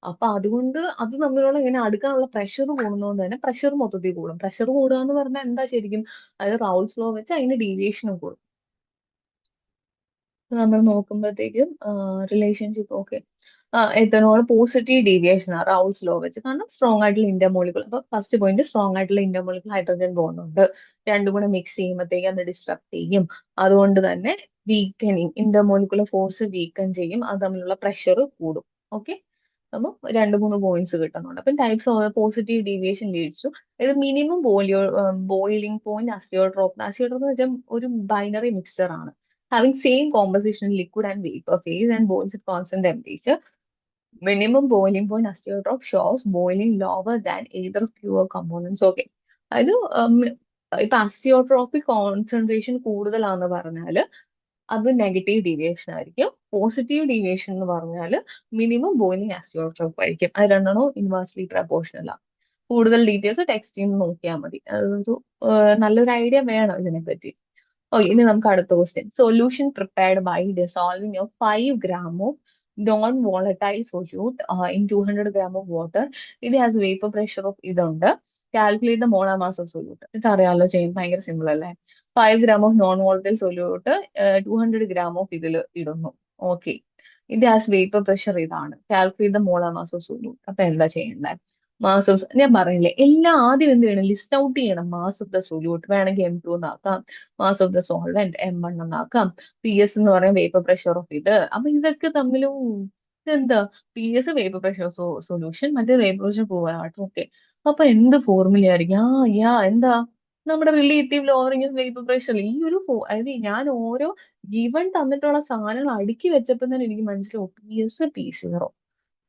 അപ്പൊ അതുകൊണ്ട് അത് തമ്മിലുള്ള ഇങ്ങനെ അടുക്കാനുള്ള പ്രഷർ കൂടുന്നതുകൊണ്ട് തന്നെ പ്രഷർ മൊത്തത്തിൽ കൂടും. പ്രഷർ കൂടുക എന്ന് പറഞ്ഞാൽ എന്താ ശരിക്കും? അതായത് റൗൾസ് ലോ വെച്ച് അതിന് ഡീവിയേഷനും കൂടും. നമ്മൾ നോക്കുമ്പോഴത്തേക്കും relationship okay, ethanol positive deviation ആണ് റൗൾസ് ലോ വെച്ച്. കാരണം സ്ട്രോങ് ആയിട്ടുള്ള ഇന്റർമോളിക്കുൾ, അപ്പൊ ഫസ്റ്റ് പോയിന്റ് സ്ട്രോങ് ആയിട്ടുള്ള ഇന്റർമോളിക്കുൾ ഹൈഡ്രജൻ ബോണ്ട് ഉണ്ട്. രണ്ടും കൂടെ മിക്സ് ചെയ്യുമ്പോഴത്തേക്ക് അത് ഡിസ്ട്രക്ട് ചെയ്യും. അതുകൊണ്ട് തന്നെ വീക്കനിങ് ഇന്റർമോളിക്കുലർ ഫോഴ്സ് വീക്കൻ ചെയ്യും. അത് തമ്മിലുള്ള പ്രഷർ കൂടും. ഓക്കെ, അപ്പം 2-3 പോയിന്റ്സ് കിട്ടുന്നുണ്ട്. അപ്പം types of positive deviation leads to, ഇത് minimum boiling point azeotrope. Azeotrope എന്ന് വെച്ചാൽ ഒരു ബൈനറി മിക്സർ ആണ്, having same composition in liquid and vapor phase and boils at constant temperature. Minimum boiling point azeotrope shows boiling lower than either pure components. Okay, അതായത് ഇപ്പൊ അസിയോട്രോപ്പിക് concentration കൂടുതലാന്ന് പറഞ്ഞാൽ അത് negative deviation ആയിരിക്കും. Positive deviation എന്ന് പറഞ്ഞാൽ minimum boiling azeotrope ആയിരിക്കും. അത് രണ്ടെണ്ണവും inversely proportional ആണ്. കൂടുതൽ ഡീറ്റെയിൽസ് ടെക്സ്റ്റിൽ നിന്ന് നോക്കിയാൽ മതി. അതൊരു നല്ലൊരു ഐഡിയ വേണം ഇതിനെപ്പറ്റി. ഓക്കെ, ഇനി നമുക്ക് അടുത്ത question. Solution prepared by dissolving of 5 gram of non volatile solute in 200 gram of water. ഇത് ഹാസ് വേപ്പർ പ്രഷർ ഓഫ് ഇതുണ്ട്. Calculate the molar mass of solute. ഇത് അറിയാമല്ലോ, ചെയ്യും ഭയങ്കര സിമ്പിൾ അല്ലേ. 5 gram of non volatile solute 200 gram of ഇതിൽ ഇടുന്നു. Okay, ഇത് ഹാസ് വേപ്പർ പ്രഷർ ഇതാണ്. Calculate the molar mass of solute. അപ്പൊ എന്താ ചെയ്യേണ്ടത്? മാസ് ഓഫ്, ഞാൻ പറഞ്ഞില്ലേ, എല്ലാം ആദ്യം എന്ത് ചെയ്യണം, ലിസ്റ്റ് ഔട്ട് ചെയ്യണം. മാസ് ഓഫ് ദ സൊല്യൂട്ട് വേണമെങ്കിൽ M2 എന്നാക്കാം, mass of the solvent M1 എന്നാക്കാം, PS എന്ന് പറയാൻ വേപ്പർ പ്രഷർ ഓഫ് ഇത്. അപ്പൊ ഇതൊക്കെ തമ്മിലും ഇതെന്താ, PS വേപ്പർ പ്രഷർ സൊല്യൂഷൻ, മറ്റേ വേപ്പർ പ്രഷർ വാട്ടർ. ഓക്കെ, അപ്പൊ എന്ത് ഫോർമുല ആയിരിക്കും? എന്താ, നമ്മുടെ relative lowering of vapour pressure. ഈ ഒരു അതായത് ഞാൻ ഓരോ ഗിവൺ തന്നിട്ടുള്ള സാധനങ്ങൾ അടുക്കി വെച്ചപ്പോൾ തന്നെ എനിക്ക് മനസ്സിലാവും PS P0.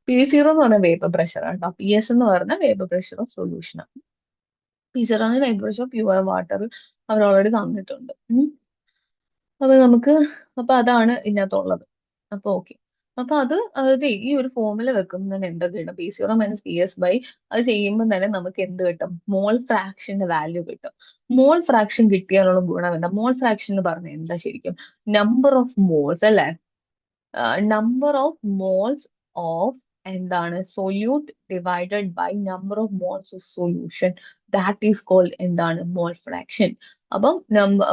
P0 എന്ന് പറഞ്ഞാൽ വേപ്പർ പ്രഷർ കേട്ടോ. PS എന്ന് പറഞ്ഞാൽ vapour pressure of solution. P0 ആണ് vapour pressure of pure water. അവർ ഓൾറെഡി തന്നിട്ടുണ്ട്. അപ്പൊ നമുക്ക്, അപ്പൊ അതാണ് ഇതിനകത്തുള്ളത്. അപ്പൊ ഓക്കെ, അപ്പൊ അതായത് ഈ ഒരു ഫോർമുല വെക്കുമ്പോൾ തന്നെ എന്തൊക്കെ കിട്ടും? P0 - PS അത് ചെയ്യുമ്പോൾ തന്നെ നമുക്ക് എന്ത് കിട്ടും? മോൾ ഫ്രാക്ഷന്റെ വാല്യൂ കിട്ടും. മോൾ ഫ്രാക്ഷൻ കിട്ടിയാലുള്ള ഗുണം എന്താ? മോൾ ഫ്രാക്ഷൻ എന്ന് പറഞ്ഞാൽ എന്താ ശരിക്കും? നമ്പർ ഓഫ് മോൾസ് അല്ലെ? നമ്പർ ഓഫ് മോൾസ് ഓഫ് എന്താണ് solute divided by number of moles of solution. That is called എന്താണ്? Mole fraction. അപ്പം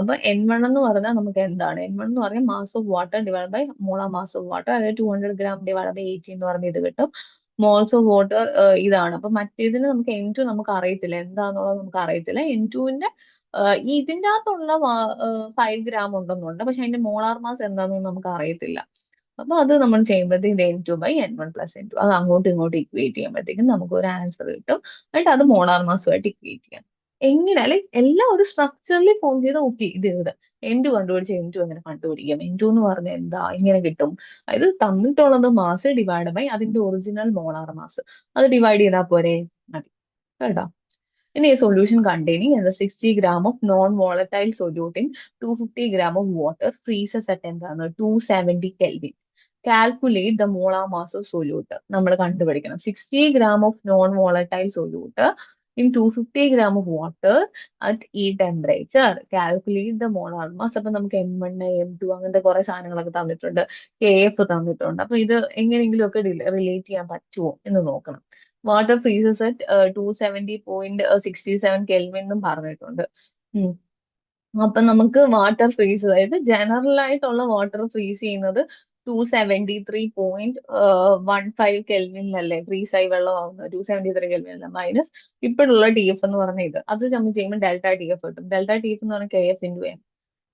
അപ്പൊ N1 എന്ന് പറഞ്ഞാൽ നമുക്ക് എന്താണ്? N1 എന്ന് പറഞ്ഞാൽ mass of water divide by molar mass of water. അതായത് 200 gram ഡിവൈഡ് ബൈ 80 എന്ന് പറഞ്ഞ ഇത് കിട്ടും. മോൾസ് ഓഫ് വാട്ടർ ഇതാണ്. അപ്പൊ മറ്റേതിന് നമുക്ക് N2 നമുക്ക് അറിയത്തില്ല, എന്താന്നുള്ളത് നമുക്ക് അറിയത്തില്ല. N2വിന്റെ ഇതിന്റെ അകത്തുള്ള 5 gram ഉണ്ടെന്നുണ്ട്, പക്ഷെ അതിന്റെ മോളാർ മാസ് എന്താണെന്ന് നമുക്ക് അറിയത്തില്ല. അപ്പൊ അത് നമ്മൾ ചെയ്യുമ്പോഴത്തേക്ക് N2/N1 + N2 അത് അങ്ങോട്ടും ഇങ്ങോട്ടും ഇക്വേറ്റ് ചെയ്യുമ്പോഴത്തേക്കും നമുക്ക് ഒരു ആൻസർ കിട്ടും. എന്നിട്ട് അത് മോളാർ മാസുമായിട്ട് ഇക്വേറ്റ് ചെയ്യാം. എങ്ങനെ, അല്ലെങ്കിൽ എല്ലാം ഒരു സ്ട്രക്ചറിൽ ഫോം ചെയ്ത് ഓക്കെ ഇത് എഴുതാം. N2 കണ്ടുപിടിച്ച് N2 എങ്ങനെ കണ്ടുപിടിക്കാം? N2 എന്ന് പറഞ്ഞാൽ എന്താ, ഇങ്ങനെ കിട്ടും. അതായത് തന്നിട്ടുള്ളത് മാസ് ഡിവൈഡ് ബൈ അതിന്റെ ഒറിജിനൽ മോളാർ മാസ്. അത് ഡിവൈഡ് ചെയ്താൽ പോരെ, മതി കേട്ടോ. In a solution containing 60 gram of non-volatile solute in 250 gram of water freezes at എന്താണ് 270 Kelvin. Calculate the molar mass of solute. നമ്മൾ കണ്ടുപിടിക്കണം. 60 gram of non-volatile solute in 250 gram of water at ഈ temperature. Calculate the molar mass. അപ്പൊ നമുക്ക് M1, M2 അങ്ങനത്തെ കുറെ സാധനങ്ങളൊക്കെ തന്നിട്ടുണ്ട്. KF തന്നിട്ടുണ്ട്. അപ്പൊ ഇത് എങ്ങനെയെങ്കിലും ഒക്കെ റിലേറ്റ് ചെയ്യാൻ പറ്റുമോ എന്ന് നോക്കണം. വാട്ടർ ഫ്രീസസ് അറ്റ് 270.67 കെൽവിൻ എന്നും പറഞ്ഞിട്ടുണ്ട്. ഉം. അപ്പൊ നമുക്ക് വാട്ടർ ഫ്രീസ്, അതായത് ജനറൽ ആയിട്ടുള്ള വാട്ടർ ഫ്രീസ് ചെയ്യുന്നത് 273.15 കെൽവിനിലല്ലേ ഫ്രീസ് ആയി വെള്ളം ആവുന്നത്. 273 കെൽവിൻ അല്ല, മൈനസ് ഇപ്പോഴുള്ള TF എന്ന് പറഞ്ഞ ഇത്. അത് നമ്മൾ ചെയ്യുമ്പോൾ ഡെൽറ്റ TF കിട്ടും. ഡെൽറ്റ TF എന്ന് പറഞ്ഞാൽ KF×M.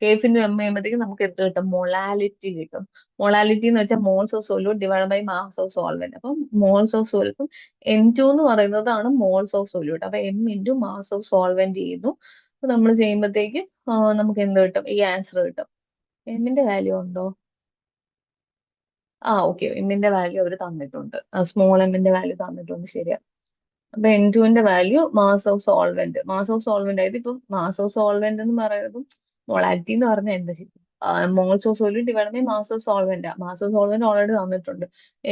KF×M ചെയ്യുമ്പോഴത്തേക്ക് നമുക്ക് എന്ത് കിട്ടും? മൊളാലിറ്റി കിട്ടും. മൊളാലിറ്റി എന്ന് വെച്ചാൽ moles of solute divide by mass of solvent. അപ്പം മോൾസ് ഓഫ് സൊല്യൂട്ട് N2 എന്ന് പറയുന്നതാണ് മോൾസ് ഓഫ് സൊല്യൂട്ട്. അപ്പൊ M മാസ് ഓഫ് സോൾവെന്റ് ചെയ്യുന്നു. അപ്പൊ നമ്മൾ ചെയ്യുമ്പോഴത്തേക്ക് നമുക്ക് എന്ത് കിട്ടും? ഈ ആൻസർ കിട്ടും. എമ്മിന്റെ വാല്യൂ ഉണ്ടോ? ഓക്കെ, എമ്മിന്റെ വാല്യൂ അവർ തന്നിട്ടുണ്ട്. സ്മോൾ എമ്മിന്റെ വാല്യൂ തന്നിട്ടുണ്ട്, ശരിയാ. അപ്പൊ N2വിന്റെ value mass of solvent. Mass of solvent ആയത് ഇപ്പം മാസ് ഓഫ് സോൾവെന്റ് എന്ന് പറയുന്നതും മൊളാലിറ്റി എന്ന് പറഞ്ഞാൽ എന്താ ശരി? Moles of solute divide by mass of solvent. Mass of solvent already തന്നിട്ടുണ്ട്.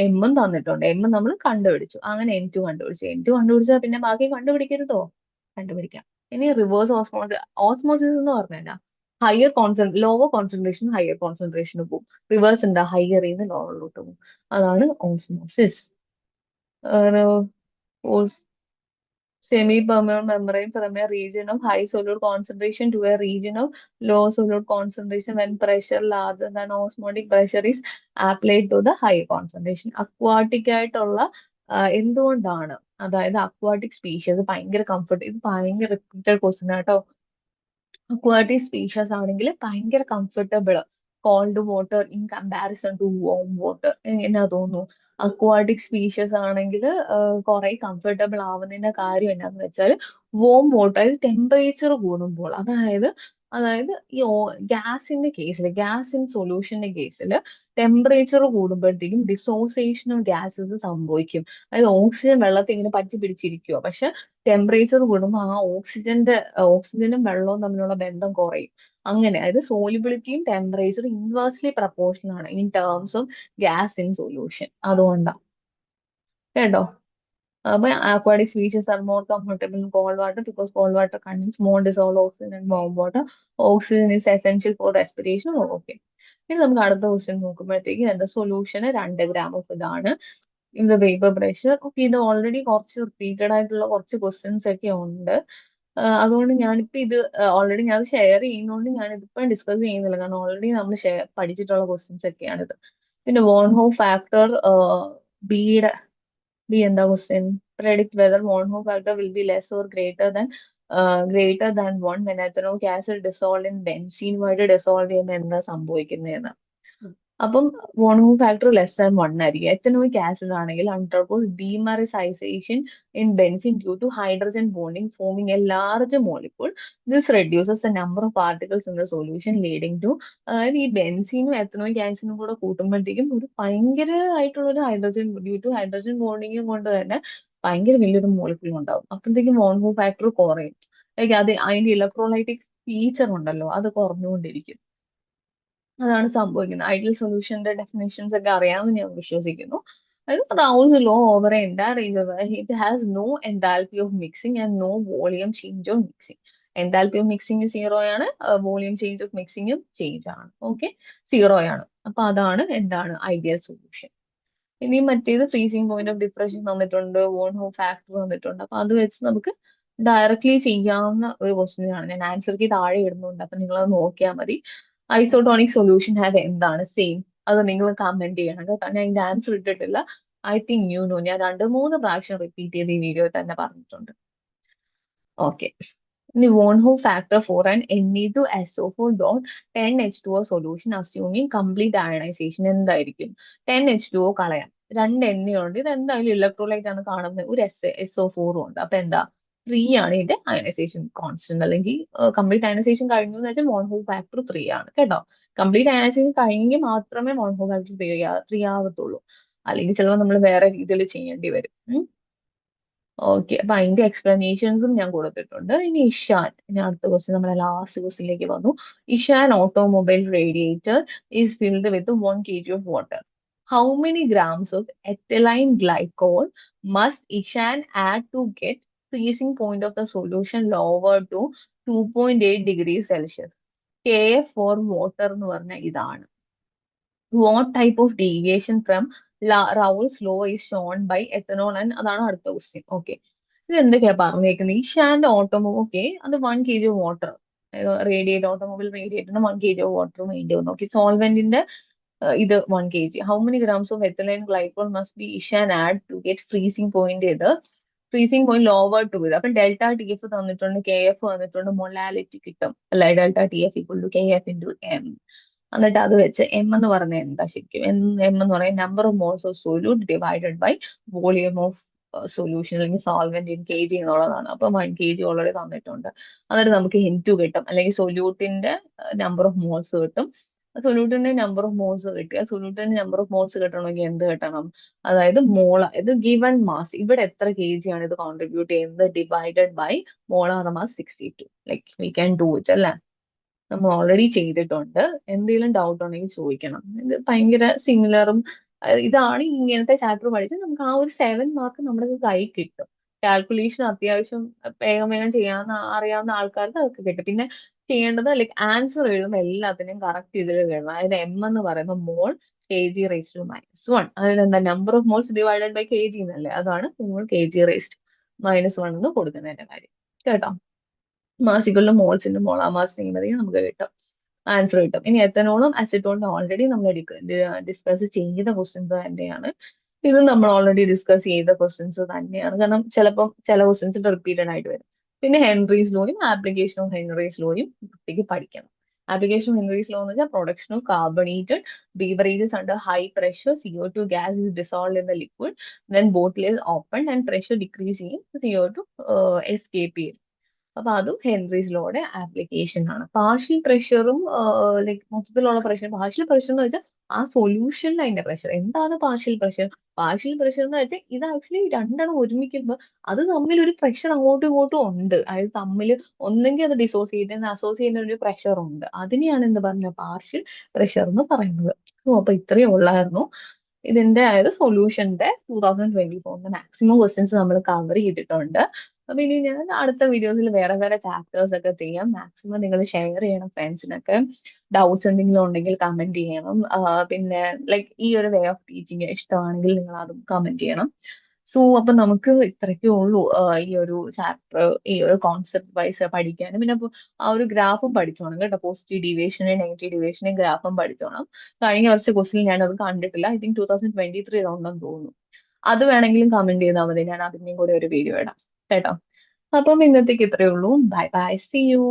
എമ്മും തന്നിട്ടുണ്ട്. എം നമ്മൾ കണ്ടുപിടിച്ചു. അങ്ങനെ N2 കണ്ടുപിടിച്ചു. N2 കണ്ടുപിടിച്ചാൽ പിന്നെ ബാക്കി കണ്ടുപിടിക്കരുതോ? കണ്ടുപിടിക്കാം. ഇനി റിവേഴ്സ് ഓസ്മോസിസ്. ഓസ്മോസിസ് എന്ന് പറഞ്ഞാൽ ലോവർ കോൺസെൻട്രേഷൻ ഹയർ കോൺസെൻട്രേഷന് പോകും. റിവേഴ്സ് എന്താ? ഹയർ നിന്ന് ലോവറിലോട്ട് പോകും. അതാണ് osmosis. Semi-permeable membrane from a region of high solute concentration to a region of low solute concentration when pressure larger than osmotic pressure is applied to the high concentration. Aquatic ആയിട്ടുള്ള എന്തുകൊണ്ടാണ്, അതായത് aquatic species ഭയങ്കര comfort, ഇത് ഭയങ്കര repeated question ആട്ടോ. Aquatic species ആണെങ്കിൽ ഭയങ്കര comfortable cold water in comparison to warm water. എന്നാ തോന്നുന്നു? അക്വാട്ടിക് സ്പീഷീസ് ആണെങ്കിൽ കുറെ കംഫർട്ടബിൾ ആവുന്നതിന്റെ കാര്യം എന്നാന്ന് വെച്ചാൽ വോം വാട്ടർ ടെമ്പറേച്ചർ കൂടുമ്പോൾ, അതായത് ഈ ഗ്യാസിന്റെ കേസിൽ, ഗ്യാസ് ഇൻ സൊല്യൂഷന്റെ കേസിൽ ടെമ്പറേച്ചർ കൂടുമ്പോഴത്തേക്കും ഡിസോസിയേഷൻ ഓഫ് ഗ്യാസസ് സംഭവിക്കും. അതായത് ഓക്സിജൻ വെള്ളത്തിൽ ഇങ്ങനെ പറ്റി പിടിച്ചിരിക്കുക, പക്ഷെ ടെമ്പറേച്ചർ കൂടുമ്പോൾ ആ ഓക്സിജനും വെള്ളവും തമ്മിലുള്ള ബന്ധം കുറയും. അങ്ങനെ, അതായത് സോലിബിലിറ്റിയും ടെമ്പറേച്ചറും ഇൻവേഴ്സ്ലി പ്രപ്പോർഷണൽ ആണ് in terms of gas in solution. അതുകൊണ്ടാണ് കേട്ടോ. But aquatic species are more comfortable in cold water because cold water contains more dissolved oxygen and warm water. Oxygen is essential for respiration. Okay. ഇനി നമുക്ക് അടുത്ത question നോക്കുമ്പോഴത്തേക്ക് എന്താ സൊല്യൂഷന് 2 gram of ഇതാണ് in the vapour pressure. Okay, ഇത് already കുറച്ച് repeated ആയിട്ടുള്ള കുറച്ച് ക്വസ്റ്റ്യൻസ് ഒക്കെ ഉണ്ട്. അതുകൊണ്ട് ഞാനിപ്പോ ഇത് ഓൾറെഡി ഞാൻ ഷെയർ ചെയ്യുന്നതുകൊണ്ട് ഞാൻ ഇതിപ്പം ഡിസ്കസ് ചെയ്യുന്നില്ല, കാരണം ഓൾറെഡി നമ്മൾ പഠിച്ചിട്ടുള്ള ക്വസ്റ്റ്യൻസ് ഒക്കെയാണിത്. പിന്നെ വോൺ ഹോ ഫാക്ടർ ബിയുടെ ബി എന്താ question? Predict whether van't Hoff factor will be less or greater than 1 when ethanol acid dissolved in benzene ആയിട്ട് ഡിസോൾവ് ചെയ്യുമ്പോൾ എന്താ സംഭവിക്കുന്നതെന്ന്. അപ്പം van't Hoff factor less than 1 ആയിരിക്കും. എത്തനോയിക് ആസിഡ് ആണെങ്കിൽ undergoes dimerisation in benzene due to hydrogen bonding forming a large molecule. This reduces the number of particles in the solution leading to, അതായത് ഈ ബെൻസീനും ethanoic ആസിഡും കൂടെ കൂട്ടുമ്പോഴത്തേക്കും ഒരു ഭയങ്കരമായിട്ടുള്ള ഒരു hydrogen due to hydrogen ബോണ്ടിങ്ങും കൊണ്ട് തന്നെ ഭയങ്കര വലിയൊരു മോളിക്യൂൾ ഉണ്ടാവും. അപ്പോഴത്തേക്കും വോൺ ഹൂ ഫാക്ടർ കുറയും. ലൈക്ക് അത് അതിന്റെ ഇലക്ട്രോലൈറ്റിക് ഫീച്ചർ ഉണ്ടല്ലോ അത് കുറഞ്ഞുകൊണ്ടിരിക്കും. അതാണ് സംഭവിക്കുന്നത്. ഐഡിയൽ സൊല്യൂഷന്റെ ഡെഫിനേഷൻസ് ഒക്കെ അറിയാമെന്ന് ഞാൻ വിശ്വസിക്കുന്നു. അതായത് റൗൾസ് law over A entire range of it has no enthalpy of mixing and no volume change of mixing. Enthalpy of mixing zero ആണ്, വോളിയം ചേഞ്ച് ഓഫ് മിക്സിങ്ങും ചേഞ്ച് ആണ്. ഓക്കെ, സീറോ ആണ്. അപ്പൊ അതാണ് എന്താണ് ഐഡിയൽ സൊല്യൂഷൻ. ഇനി മറ്റേത് ഫ്രീസിംഗ് പോയിന്റ് ഓഫ് ഡിപ്രഷൻ തന്നിട്ടുണ്ട്, von Hoff factor തന്നിട്ടുണ്ട്. അപ്പൊ അത് വെച്ച് നമുക്ക് ഡയറക്ട്ലി ചെയ്യാവുന്ന ഒരു ക്വസ്റ്റ്യൻ ആണ്. ഞാൻ ആൻസർക്ക് താഴെ ഇടുന്നുണ്ട്, അപ്പൊ നിങ്ങൾ അത് നോക്കിയാൽ മതി. ഐസോട്ടോണിക് സൊല്യൂഷൻ ഹാവ് എന്താണ് സെയിം, അത് നിങ്ങൾ കമന്റ് ചെയ്യണം കേട്ടോ. ഞാൻ അതിന്റെ ആൻസർ ഇട്ടിട്ടില്ല. ഐ തിങ്ക് യു നോ, ഞാൻ 2-3 പ്രാവശ്യം റിപ്പീറ്റ് ചെയ്ത് ഈ വീഡിയോ തന്നെ പറഞ്ഞിട്ടുണ്ട്. ഓക്കെ, ഇനി van't Hoff factor for and Ne2SO4 dot 10H2O solution assuming complete ionisation എന്തായിരിക്കും? 10H2O കളയാം, 2 ഉണ്ട്, ഇത് എന്തായാലും ഇലക്ട്രോലൈറ്റ് ആണ് കാണുന്നത്, ഒരു SO4 ഉണ്ട്. അപ്പൊ എന്താ 3 ആണ് ഇതിന്റെ അയണൈസേഷൻ കോൺസ്റ്റന്റ്, അല്ലെങ്കിൽ കംപ്ലീറ്റ് അയണൈസേഷൻ കഴിഞ്ഞു എന്ന് വെച്ചാൽ വോൺ ഹോ ഫാക്ടർ 3 ആണ് കേട്ടോ. കംപ്ലീറ്റ് അയണൈസേഷൻ കഴിഞ്ഞെങ്കിൽ മാത്രമേ വോൺ ഹോ ഫാക്ടർ 3 ആവത്തുള്ളൂ, അല്ലെങ്കിൽ ചിലപ്പോൾ നമ്മൾ വേറെ രീതിയിൽ ചെയ്യേണ്ടി വരും. ഓക്കെ, അപ്പൊ അതിന്റെ എക്സ്പ്ലനേഷൻസും ഞാൻ കൊടുത്തിട്ടുണ്ട്. ഇനി ഇഷാൻ, ഇനി അടുത്ത ക്വസ്റ്റ്യൻ നമ്മുടെ ലാസ്റ്റ് ക്വസ്റ്റ്യനിലേക്ക് വന്നു. ഇഷാൻ automobile radiator is filled with 1 kg of water. How many grams of ethylene glycol must ഇഷാൻ add to get freezing point of the solution lower to 2.8 degrees Celsius? KF for water എന്ന് പറഞ്ഞാൽ ഇതാണ്. What type of deviation from Raoult's law is shown by ethanol and, അതാണ് അടുത്ത question. Okay, ഇത് എന്തൊക്കെയാ പറഞ്ഞേക്കുന്നത്? ഇഷാന്റെ automobile, okay, അത് 1 kg water, radiate automobile റേഡിയേറ്ററിന് 1 kg വാട്ടർ വേണ്ടി വന്നു. ഓക്കെ, സോൾവെന്റിന്റെ ഇത് 1 kg. How many grams of ethylene glycol must be ഇഷാൻ add to get freezing point ചെയ്ത് ഫ്രീസിംഗ് പോയിന്റ് ലോവർ ടു ഇത്. അപ്പൊ ഡെൽറ്റ ടി എഫ് തന്നിട്ടുണ്ട്, കെ എഫ് തന്നിട്ടുണ്ട്, മൊലാലിറ്റി കിട്ടും അല്ലെ, delta T F equal to K F into M. എന്നിട്ട് അത് വെച്ച് എം എന്ന് പറഞ്ഞാൽ എന്താ ശരിക്കും? എം എന്ന് പറയുന്നത് number of moles of solute divided by volume of solution അല്ലെങ്കിൽ സോൾവെന്റ് ഇൻ kg എന്നുള്ളതാണ്. അപ്പൊ 1 kg ഓൾറെഡി തന്നിട്ടുണ്ട്. എന്നിട്ട് നമുക്ക് N2 കിട്ടും, അല്ലെങ്കിൽ സൊല്യൂട്ടിന്റെ നമ്പർ ഓഫ് മോൾസ് കിട്ടും. സൊല്യൂട്ടിന്റെ നമ്പർ ഓഫ് മോൾസ് കിട്ടിയാൽ സൊല്യൂട്ടിന്റെ നമ്പർ ഓഫ് മോൾസ് കിട്ടണമെങ്കിൽ എന്ത് കിട്ടണം? അതായത് ഇത് ഗിവൺ മാസ്, ഇവിടെ എത്ര kg ആണ് ഇത് കോൺട്രിബ്യൂട്ട് ചെയ്യുന്നത്, divided by molar mass 62. Like we can do it അല്ലേ, നമ്മൾ ഓൾറെഡി ചെയ്തിട്ടുണ്ട്. എന്തെങ്കിലും ഡൗട്ട് ഉണ്ടെങ്കിൽ ചോദിക്കണം. ഇത് ഭയങ്കര സിമിലറും, ഇതാണ് ഇങ്ങനത്തെ ചാപ്റ്റർ പഠിച്ച് നമുക്ക് ആ ഒരു 7 മാർക്ക് നമ്മുടെ കൈ കിട്ടും. കാൽക്കുലേഷൻ അത്യാവശ്യം വേഗം വേഗം ചെയ്യാവുന്ന അറിയാവുന്ന ആൾക്കാർക്ക് അതൊക്കെ കിട്ടും. പിന്നെ ചെയ്യേണ്ടത് ലൈക്ക് ആൻസർ എഴുതുമ്പോൾ എല്ലാത്തിനും കറക്റ്റ് ഇതിൽ എഴുതണം. അതായത് എം എന്ന് പറയുമ്പോൾ മോൾ kg⁻⁻1, അതിലെന്താ number of moles divided by kg എന്നല്ലേ, അതാണ് മോൾ kg⁻⁻1 എന്ന് കൊടുക്കുന്നതിന്റെ കാര്യം കേട്ടോ. മാസികളുടെ മോൾസിന്റെ മോളാർ മാസ് ചെയ്യുമ്പോഴത്തേക്കും നമുക്ക് കിട്ടും, ആൻസർ കിട്ടും. ഇനി എത്തനോളും അസിറ്റോളും ഓൾറെഡി നമ്മൾ ഡിസ്കസ് ചെയ്ത ക്വസ്റ്റ്യൻസ് തന്നെയാണ്. ഇത് നമ്മൾ ഓൾറെഡി ഡിസ്കസ് ചെയ്ത ക്വസ്റ്റ്യൻസ് തന്നെയാണ്, കാരണം ചിലപ്പം ചില ക്വസ്റ്റ്യൻസ് റിപ്പീറ്റഡ് ആയിട്ട് വരും. പിന്നെ ഹെൻറീസ് ലോയും ആപ്ലിക്കേഷൻ ഓഫ് ഹെൻറീസ് ലോയും കുട്ടിക്ക് പഠിക്കണം. ആപ്ലിക്കേഷൻ ഓഫ് ഹെൻറീസ് ലോ എന്ന് വെച്ചാൽ production of carbonated beverages under high pressure, CO2 gas is dissolve in the liquid, then bottle is open and pressure decrease ചെയ്യും, CO2 escape ചെയ്യും. അപ്പൊ അതും Henry's ലോയുടെ application ആണ്. Partial പ്രഷറും ലൈക്ക് മൊത്തത്തിലുള്ള pressure, partial pressure എന്ന് വെച്ചാൽ ആ സൊല്യൂഷനിൽ അതിന്റെ പ്രഷർ. എന്താണ് പാർഷ്യൽ പ്രഷർ? പാർഷ്യൽ പ്രഷർ എന്ന് വെച്ചാൽ ഇത് ആക്ച്വലി രണ്ടെണ്ണം ഒരുമിക്കുമ്പോൾ അത് തമ്മിൽ ഒരു പ്രഷർ അങ്ങോട്ടും ഇങ്ങോട്ടും ഉണ്ട്. അതായത് തമ്മിൽ ഒന്നെങ്കിൽ അത് ഡിസോസിയേറ്റ് അസോസിയേറ്റ് ഒരു പ്രഷർ ഉണ്ട്. അതിനെയാണ് എന്ത് പറഞ്ഞ പാർഷ്യൽ പ്രഷർ എന്ന് പറയുന്നത്. അപ്പൊ ഇത്രയേ ഉള്ളായിരുന്നു. ഇതിന്റെ അതായത് സൊല്യൂഷന്റെ 2024 മാക്സിമം ക്വസ്റ്റ്യൻസ് നമ്മൾ കവർ ചെയ്തിട്ടുണ്ട്. അപ്പൊ ഇനി ഞാൻ അടുത്ത വീഡിയോസിൽ വേറെ വേറെ ചാപ്റ്റേഴ്സ് ഒക്കെ ചെയ്യാം. മാക്സിമം നിങ്ങൾ ഷെയർ ചെയ്യണം ഫ്രണ്ട്സിനൊക്കെ. ഡൗട്ട്സ് എന്തെങ്കിലും ഉണ്ടെങ്കിൽ കമന്റ് ചെയ്യണം. പിന്നെ ലൈക്ക് ഈ ഒരു വേ ഓഫ് ടീച്ചിങ് ഇഷ്ടമാണെങ്കിൽ നിങ്ങൾ അതും കമന്റ് ചെയ്യണം. സോ അപ്പൊ നമുക്ക് ഇത്രയ്ക്കേ ഉള്ളൂ ഈ ഒരു ചാപ്റ്റർ, ഈ ഒരു കോൺസെപ്റ്റ് വൈസ് പഠിക്കാനും. പിന്നെ അപ്പൊ ആ ഒരു ഗ്രാഫും പഠിച്ചോണം കേട്ടോ. പോസിറ്റീവ് ഡീവിയേഷനെ നെഗറ്റീവ് ഡീവിയേഷനെ ഗ്രാഫും പഠിച്ചോണം. കഴിഞ്ഞ വർഷ ക്വസ്റ്റിൽ ഞാൻ അത് കണ്ടിട്ടില്ല. ഐ തിങ്ക് 2023 ഉണ്ടെന്ന് തോന്നുന്നു. അത് വേണമെങ്കിലും കമന്റ് ചെയ്താൽ മതി, ഞാൻ അതിന്റെയും കൂടെ ഒരു വീഡിയോ ഇടാം കേട്ടോ. അപ്പം ഇന്നത്തേക്ക് ഇത്രയേ ഉള്ളൂ. Bye bye, see U.